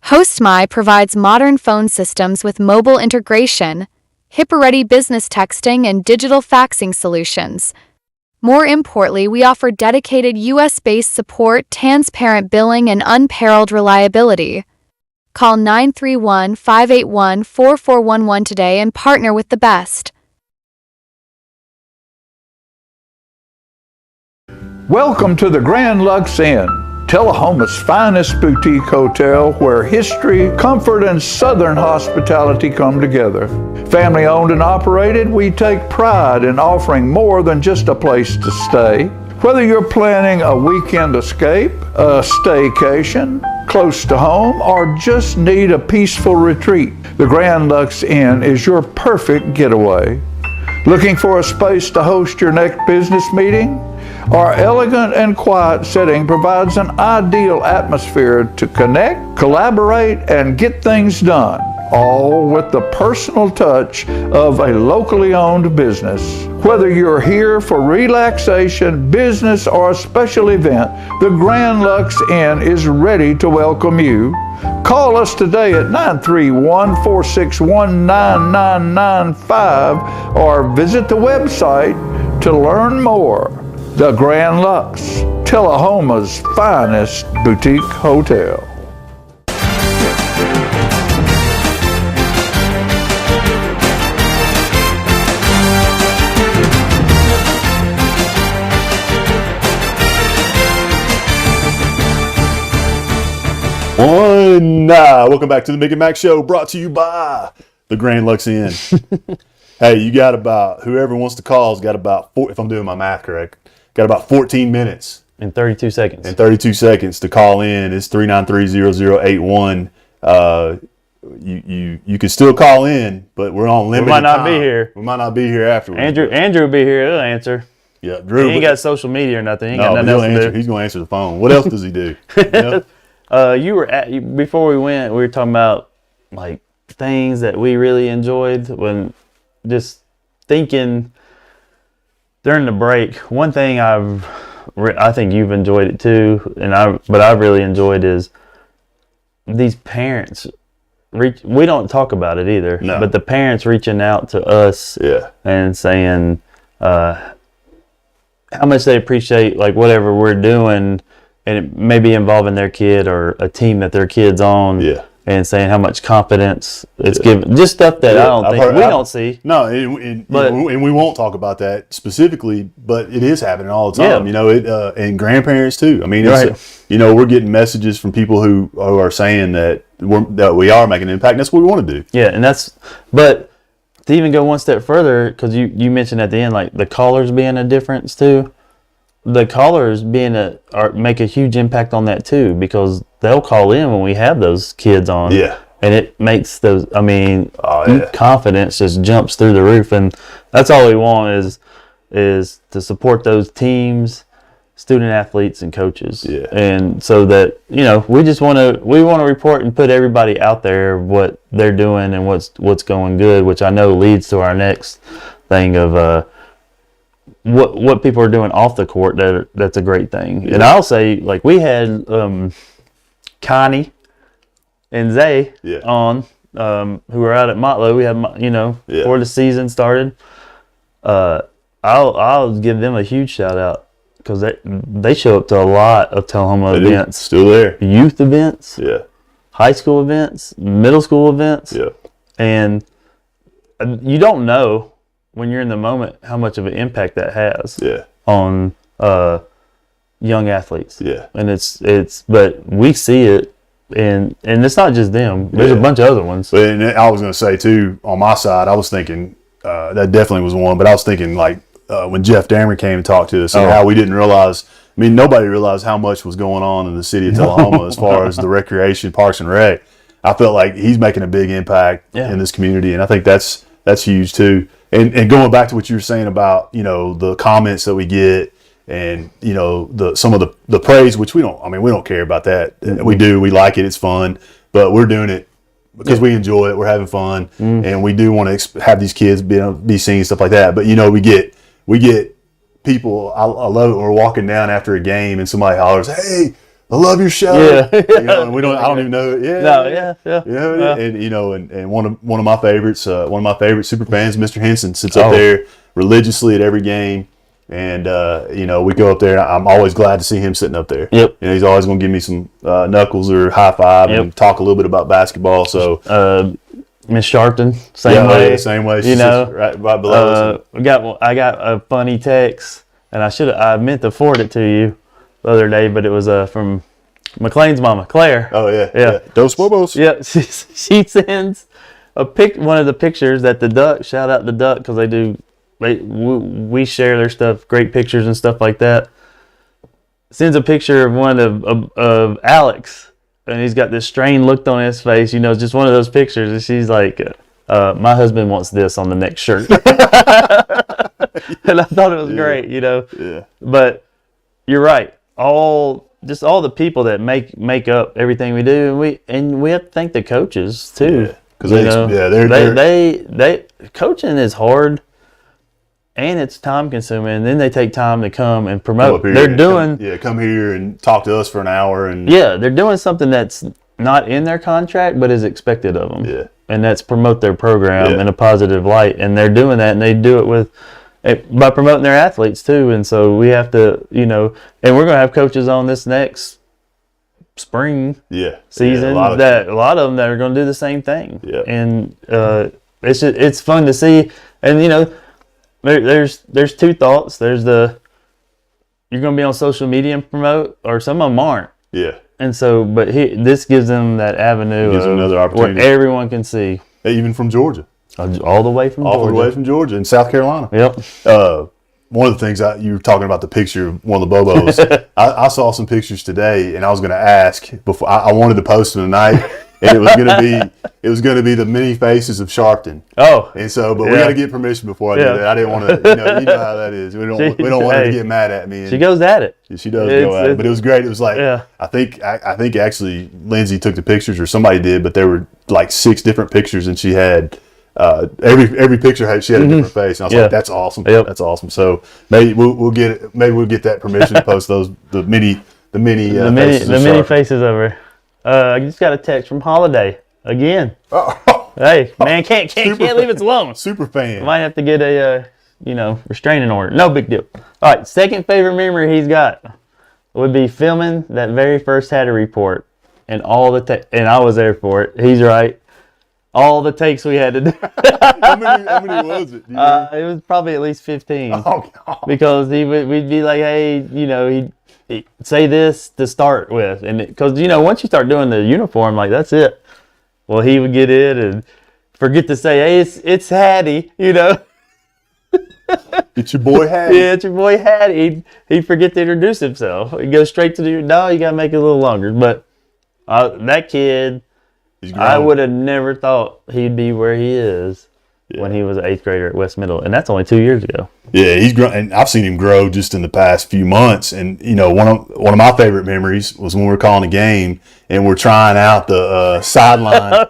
HostMy provides modern phone systems with mobile integration, HIPAA-ready business texting, and digital faxing solutions. More importantly, we offer dedicated U.S.-based support, transparent billing, and unparalleled reliability. Call 931-581-4411 today and partner with the best. Welcome to the Grand Lux Inn, Tullahoma's finest boutique hotel where history, comfort, and southern hospitality come together. Family owned and operated, we take pride in offering more than just a place to stay. Whether you're planning a weekend escape, a staycation, close to home, or just need a peaceful retreat, the Grand Lux Inn is your perfect getaway. Looking for a space to host your next business meeting? Our elegant and quiet setting provides an ideal atmosphere to connect, collaborate, and get things done. all with the personal touch of a locally owned business. Whether you're here for relaxation, business, or a special event, the Grand Lux Inn is ready to welcome you. Call us today at 931-461-9995 or visit the website to learn more. The Grand Lux, Tullahoma's finest boutique hotel. Welcome back to the Mick and Mac Show, brought to you by the Grand Lux Inn. Hey, you got about, whoever wants to call has got about, if I'm doing my math correct, got about 14 minutes. In 32 seconds. In 32 seconds to call in. It's 393-0081. You can still call in, but we're on limited time. We might not be here. We might not be here afterwards. Andrew will be here. He'll answer. Yeah, Drew. He ain't got social media or nothing. He ain't got nothing he'll else to answer. do. He's going to answer the phone. What else does he do? You were before we went. We were talking about like things that we really enjoyed when just thinking during the break. One thing I think you've enjoyed it too, but I've really enjoyed is these parents. We don't talk about it either, but the parents reaching out to us and saying how much they appreciate like whatever we're doing. And it may be involving their kid or a team that their kid's on, and saying how much confidence it's given. Just stuff that I don't think we don't see. No, and we won't talk about that specifically, but it is happening all the time. You know, and grandparents too. I mean, we're getting messages from people who are saying that we are making an impact. And that's what we want to do. Yeah, and but to even go one step further, because you mentioned at the end like the callers being a difference too. The callers make a huge impact on that too, because they'll call in when we have those kids on. Yeah. And it makes those, confidence just jumps through the roof. And that's all we want is to support those teams, student athletes and coaches. Yeah. And so that, we want to report and put everybody out there what they're doing and what's going good, which I know leads to our next thing of, what people are doing off the court, that's a great thing. Yeah. And I'll say, like, we had Connie and Zay on, who were out at Motlow. We had, before the season started. I'll give them a huge shout out because they show up to a lot of Tullahoma events. Still there. Youth events. Yeah. High school events. Middle school events. Yeah. And you don't know when you're in the moment how much of an impact that has on young athletes. Yeah. And but we see it, and it's not just them. There's a bunch of other ones. And I was going to say too, on my side, I was thinking that definitely was one, but I was thinking like when Jeff Dammer came and talked to us and how we didn't realize, nobody realized how much was going on in the city of Tullahoma as far as the recreation, parks and rec. I felt like he's making a big impact in this community, and I think that's huge too. And going back to what you were saying about, the comments that we get and, some of the praise, which we don't care about that. We like it. It's fun, but we're doing it because we enjoy it. We're having fun, and we do want to have these kids be seen, stuff like that. But, we get people, I love it when we're walking down after a game and somebody hollers, "Hey, I love your show." Yeah. And I don't even know. And one of my favorites, super fans, Mr. Henson, sits up there religiously at every game. And, we go up there, and I'm always glad to see him sitting up there. Yep. He's always going to give me some knuckles or high five and talk a little bit about basketball. So, Miss Sharpton, same way. Yeah, same way. She's right below us. I got a funny text, and I meant to forward it to you the other day, but it was from McLean's mama, Claire. Oh yeah. Dos Bobos. Yeah, she sends one of the pictures that the Duck, shout out the Duck, because we share their stuff, great pictures and stuff like that. Sends a picture of one of Alex, and he's got this strained look on his face, just one of those pictures, and she's like, my husband wants this on the next shirt. And I thought it was great, Yeah. But you're right. All the people that make up everything we do, and we have to thank the coaches too. Because they coaching is hard, and it's time consuming. And then they take time to come and promote. They're doing come here and talk to us for an hour, and they're doing something that's not in their contract but is expected of them. Yeah, and that's promote their program in a positive light, and they're doing that, and they do it with by promoting their athletes too. And so we have to, and we're gonna have coaches on this next spring season a lot of them that are going to do the same thing. And it's fun to see. And there's two thoughts. There's you're going to be on social media and promote, or some of them aren't. And so this gives them that avenue, gives them another opportunity where everyone can see, even from Georgia, all the way from Georgia and South Carolina. One of the things you were talking about, the picture of one of the Bobos. I saw some pictures today, and I was going to ask before. I wanted to post them tonight, and it was going to be the many faces of Sharpton. And so, but we got to get permission before I do that. I didn't want to. You know how that is. We don't want her to get mad at me. She goes at it. She does go at it. But it was great. It was like I think actually Lindsay took the pictures, or somebody did, but there were like 6 different pictures, and she had. Every picture she had a different face, and I was like, "That's awesome! That's awesome!" So maybe we'll get that permission to post the many faces of her. I just got a text from Holiday again. Hey man, can't leave us alone. Super fan. Might have to get a restraining order. No big deal. All right, second favorite memory he's got would be filming that very first Hattie report, and and I was there for it. He's right. All the takes we had to do. How many was it? It was probably at least 15. Oh, God. Because we'd be like, hey, he'd say this to start with. And because, once you start doing the uniform, like, that's it. Well, he would get in and forget to say, hey, it's Hattie, It's your boy Hattie. Yeah, it's your boy Hattie. He'd forget to introduce himself. He'd go straight to you got to make it a little longer. But that kid... I would have never thought he'd be where he is when he was an 8th grader at West Middle, and that's only 2 years ago. Yeah, he's grown, and I've seen him grow just in the past few months. And one of my favorite memories was when we were calling a game and we're trying out the sideline,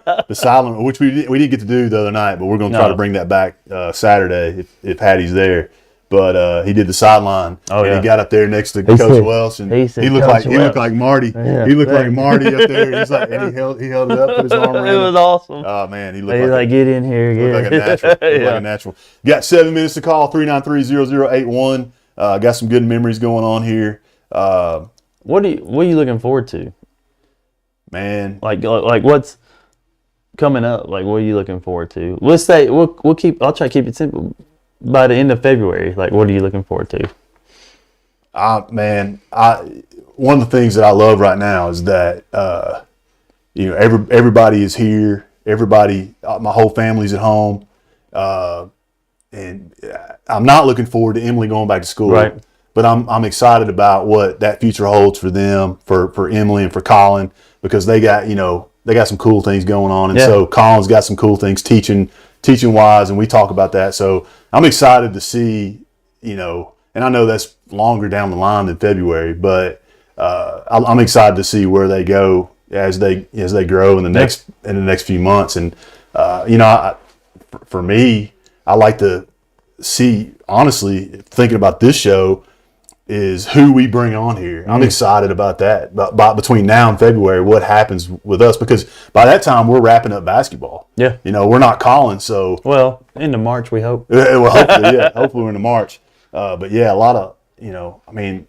which we didn't get to do the other night, but we're going to try to bring that back Saturday if Hattie's there. But he did the sideline, and he got up there next to Coach Welch, and he looked like Marty. Yeah, he looked like Marty up there. He's like, and he held it up, put his arm around. It was awesome. Oh man, he looked like get in here, like a natural. Like a natural. Got 7 minutes to call 393-0081. Got some good memories going on here. What are you looking forward to, man? Like what's coming up? Like what are you looking forward to? Let's say I'll try to keep it simple. By the end of February, like, what are you looking forward to? One of the things that I love right now is that, everybody is here. Everybody, my whole family's at home. And I'm not looking forward to Emily going back to school. Right. But I'm excited about what that future holds for them, for Emily and for Colin, because they got some cool things going on. And so Colin's got some cool things teaching wise, and we talk about that. So I'm excited to see, and I know that's longer down the line than February, but I'm excited to see where they go as they grow in the next few months. And for me, I like to see, honestly, thinking about this show, is who we bring on here. I'm excited about that. But between now and February, what happens with us? Because by that time, we're wrapping up basketball. Yeah. We're not calling. So into March, we hope. Well, hopefully, hopefully we're into March. But yeah, a lot of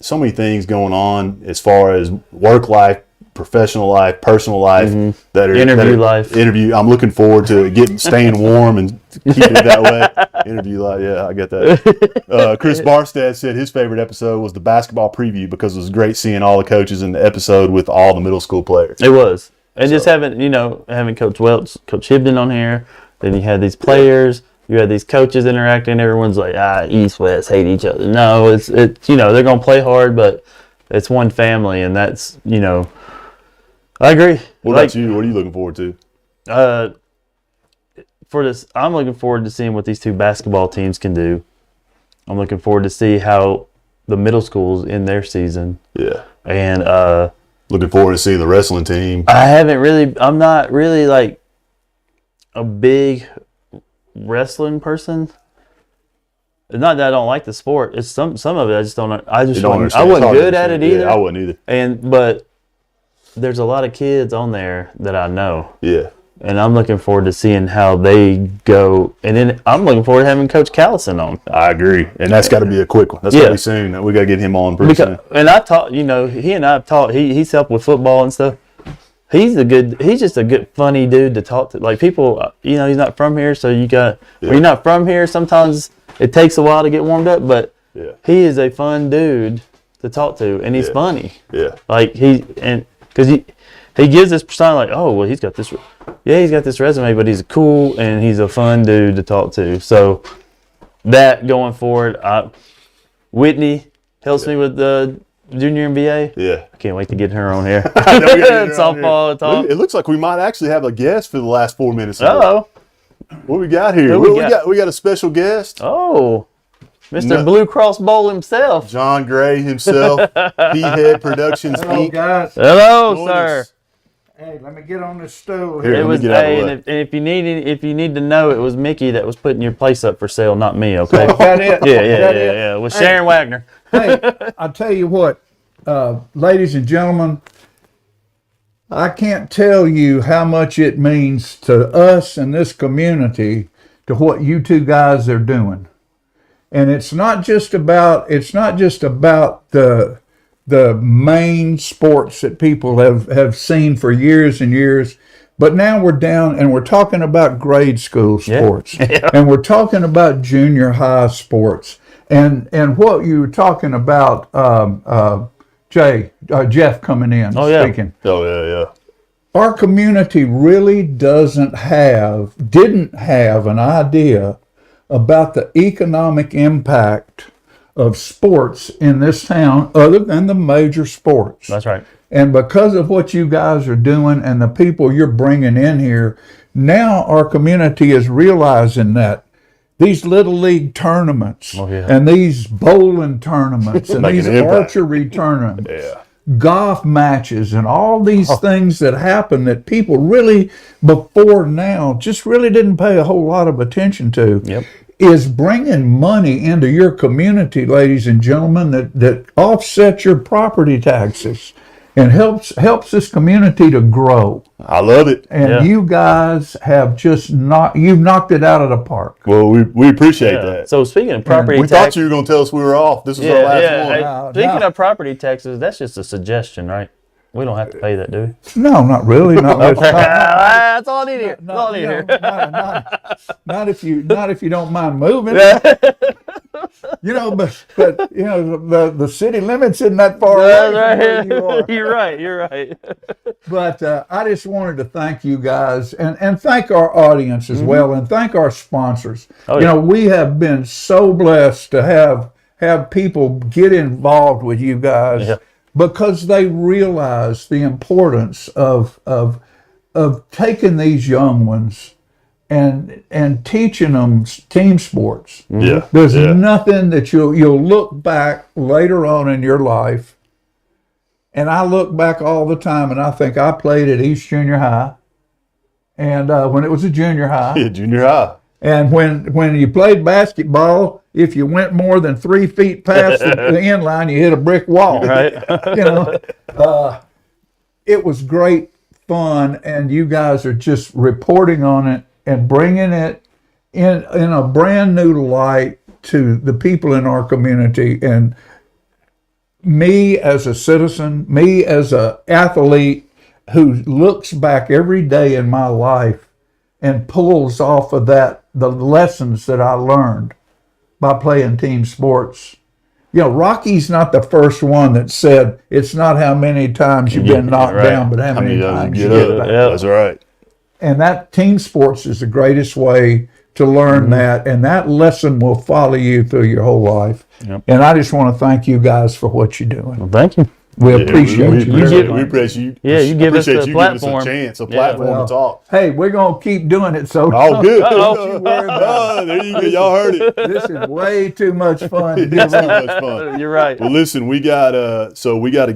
so many things going on as far as work life, professional life, personal life, interview. I'm looking forward to staying warm and keeping it that way. Interview life, yeah, I get that. Chris Barstad said his favorite episode was the basketball preview because it was great seeing all the coaches in the episode with all the middle school players. It was, and just having Coach Welch, Coach Hibden on here. Then you had these players. You had these coaches interacting. Everyone's like, East West hate each other. No, it's they're gonna play hard, but it's one family, and that's I agree. What about you? What are you looking forward to? For this, I'm looking forward to seeing what these two basketball teams can do. I'm looking forward to see how the middle schools in their season. Yeah. And looking forward to seeing the wrestling team. I'm not really a big wrestling person. It's not that I don't like the sport. It's some of it I just don't. I wasn't good at it either. Yeah, I wasn't either. But there's a lot of kids on there that I know. Yeah. And I'm looking forward to seeing how they go. And then I'm looking forward to having Coach Callison on. I agree. And that's got to be a quick one. That's got to be soon. We got to get him on pretty soon. And I taught, he and I have talked. He's helped with football and stuff. He's just a good, funny dude to talk to. Like people, he's not from here, so when you're not from here, sometimes it takes a while to get warmed up. But he is a fun dude to talk to, and he's funny. Yeah. Like because he gives this persona like, oh well, he's got this resume, but he's cool and he's a fun dude to talk to. So that going forward, Whitney helps me with the junior MBA. Yeah. I can't wait to get her on here. Softball talk. It looks like we might actually have a guest for the last 4 minutes. Uh-oh. What we got here? We got a special guest. Oh, Mr. Blue Cross Bowl himself. John Gray himself. Head Productions Hello, Inc. guys. Hello, sir. Hey, let me get on this stool here. And if you need to know, it was Mickey that was putting your place up for sale, not me. Okay. Is that it? Yeah. With Sharon Wagner. Hey, I tell you what, ladies and gentlemen, I can't tell you how much it means to us and this community to what you two guys are doing. And it's not just about the main sports that people have seen for years and years, but now we're down and we're talking about grade school sports, and we're talking about junior high sports, and what you were talking about, Jeff coming in speaking. Yeah. Our community really didn't have an idea about the economic impact of sports in this town other than the major sports. That's right. And because of what you guys are doing and the people you're bringing in here, now our community is realizing that these little league tournaments and these bowling tournaments and these archery tournaments, golf matches and all these things that happen that people really before now just really didn't pay a whole lot of attention to. Is bringing money into your community, ladies and gentlemen, that offsets your property taxes and helps this community to grow. I love it. And you guys have you've knocked it out of the park. Well, we appreciate that. So speaking of property tax, we thought you were going to tell us we were off. This was our last one. Hey, speaking of property taxes, that's just a suggestion, right? We don't have to pay that, do we? No, not really. That's all I need here. Not if you don't mind moving. But the city limits isn't that far away from where you are. You're right. But I just wanted to thank you guys and thank our audience as well, and thank our sponsors. We have been so blessed to have people get involved with you guys. Because they realize the importance of taking these young ones and teaching them team sports. There's nothing that you'll look back later on in your life, and I look back all the time and I think I played at East Junior High, and when it was a junior high. Junior high. And when you played basketball, if you went more than 3 feet past the end line, you hit a brick wall. Right. It was great fun, and you guys are just reporting on it and bringing it in a brand new light to the people in our community. And me as a citizen, me as an athlete who looks back every day in my life and pulls off of that the lessons that I learned by playing team sports. Rocky's not the first one that said it's not how many times you've been knocked down, but how many times you get back. That's right. And that team sports is the greatest way to learn that, and that lesson will follow you through your whole life. And I just want to thank you guys for what you're doing. Well, thank you. We appreciate you. We appreciate you. You give us a Giving us platform. a chance, a platform to talk. Hey, we're going to keep doing it. So good. Don't you worry about it. There you go. Y'all heard it. This is way too much fun. It's too much fun. You're right. Well, listen, we got a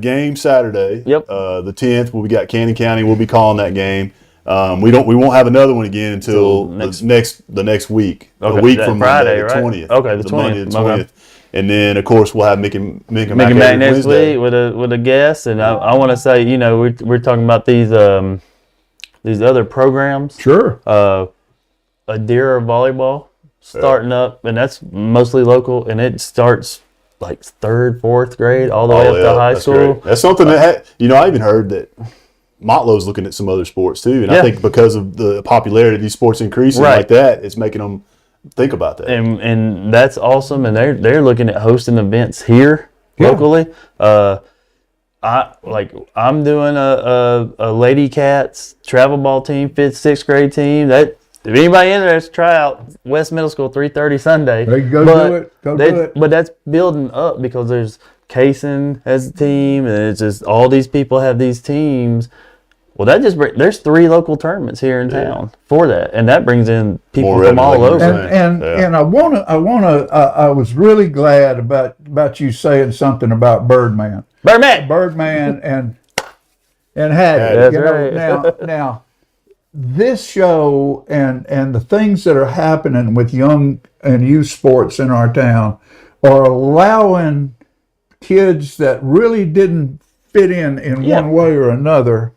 game Saturday. Yep. The 10th. We got Cannon County. We'll be calling that game. We won't have another one again until the next week. Okay, a week that from Friday, Monday, right? the 20th. Okay, the 20th. Monday, the 20th. And then of course we'll have Mick and Mac next Wednesday. week with a guest, and I want to say, you know, we're talking about these other programs. Sure. Adira volleyball starting up, and that's mostly local, and it starts like 3rd, 4th grade all the way up to high school. Great. That's something that I even heard that Motlow's looking at some other sports too, and I think because of the popularity of these sports increasing like that, it's making them think about that. And that's awesome, and they're looking at hosting events here locally. I'm doing a Lady Cats travel ball team, 5th, 6th grade team. That if anybody interested, try out West Middle School 3:30 Sunday. There you go, do it. Do it. But that's building up because there's Kaysen has a team, and it's just all these people have these teams. Well, there's 3 local tournaments here in town for that, and that brings in people from all over. And I was really glad about you saying something about Birdman and Hattie. That's right. Now, this show and the things that are happening with young and youth sports in our town are allowing kids that really didn't fit in one way or another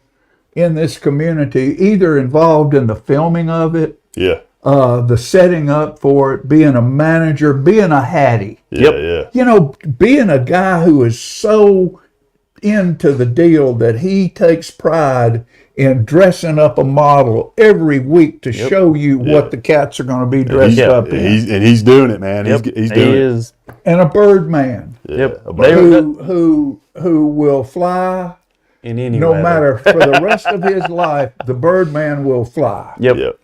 in this community, either involved in the filming of it, the setting up for it, being a manager, being a Hattie. You know, being a guy who is so into the deal that he takes pride in dressing up a model every week to show you what the cats are going to be dressed up in. He's doing it, man. He's doing it. And a Birdman. Who will fly no matter for the rest of his life. The Birdman will fly.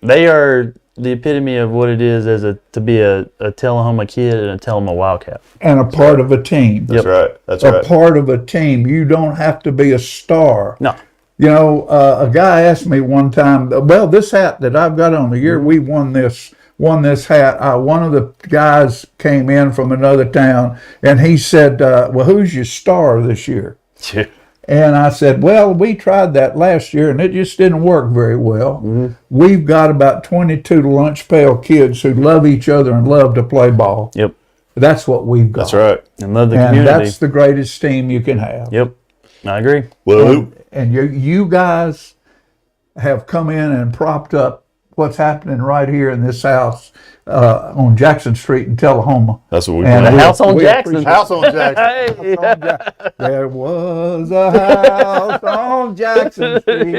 They are the epitome of what it is to be a Tullahoma kid and a Tullahoma Wildcat. And a part of a team. That's right. A part of a team. You don't have to be a star. No. You know, a guy asked me one time, well, this hat that I've got on, the year we won this hat, one of the guys came in from another town, and he said, well, who's your star this year? And I said, well, we tried that last year, and it just didn't work very well. We've got about 22 lunch pail kids who love each other and love to play ball. That's what we've got. That's right. And love the community. And that's the greatest team you can have. I agree. Well, and you guys have come in and propped up what's happening right here in this house on Jackson Street in Tullahoma. That's what we and the house on Jackson. House on Jackson. There was a house on Jackson Street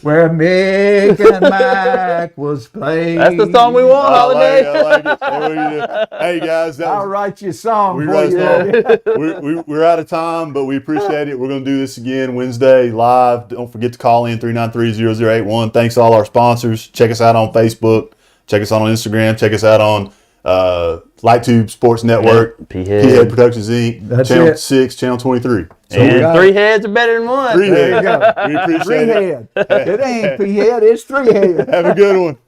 where Mick and Mac was played. That's the song we want, Holiday. I like it. Hey guys, I'll write you a song for you. We're out of time, but we appreciate it. We're going to do this again Wednesday live. Don't forget to call in 393-0081. Thanks to all our sponsors. Check us out on Facebook. Check us out on Instagram. Check us out on LightTube Sports Network, P-Head Productions Inc., That's Channel it. 6, Channel 23. So and 3 heads are better than 1. 3 There you heads. go. We appreciate 3 it. head. It ain't P-Head, it's 3 head. Have a good one.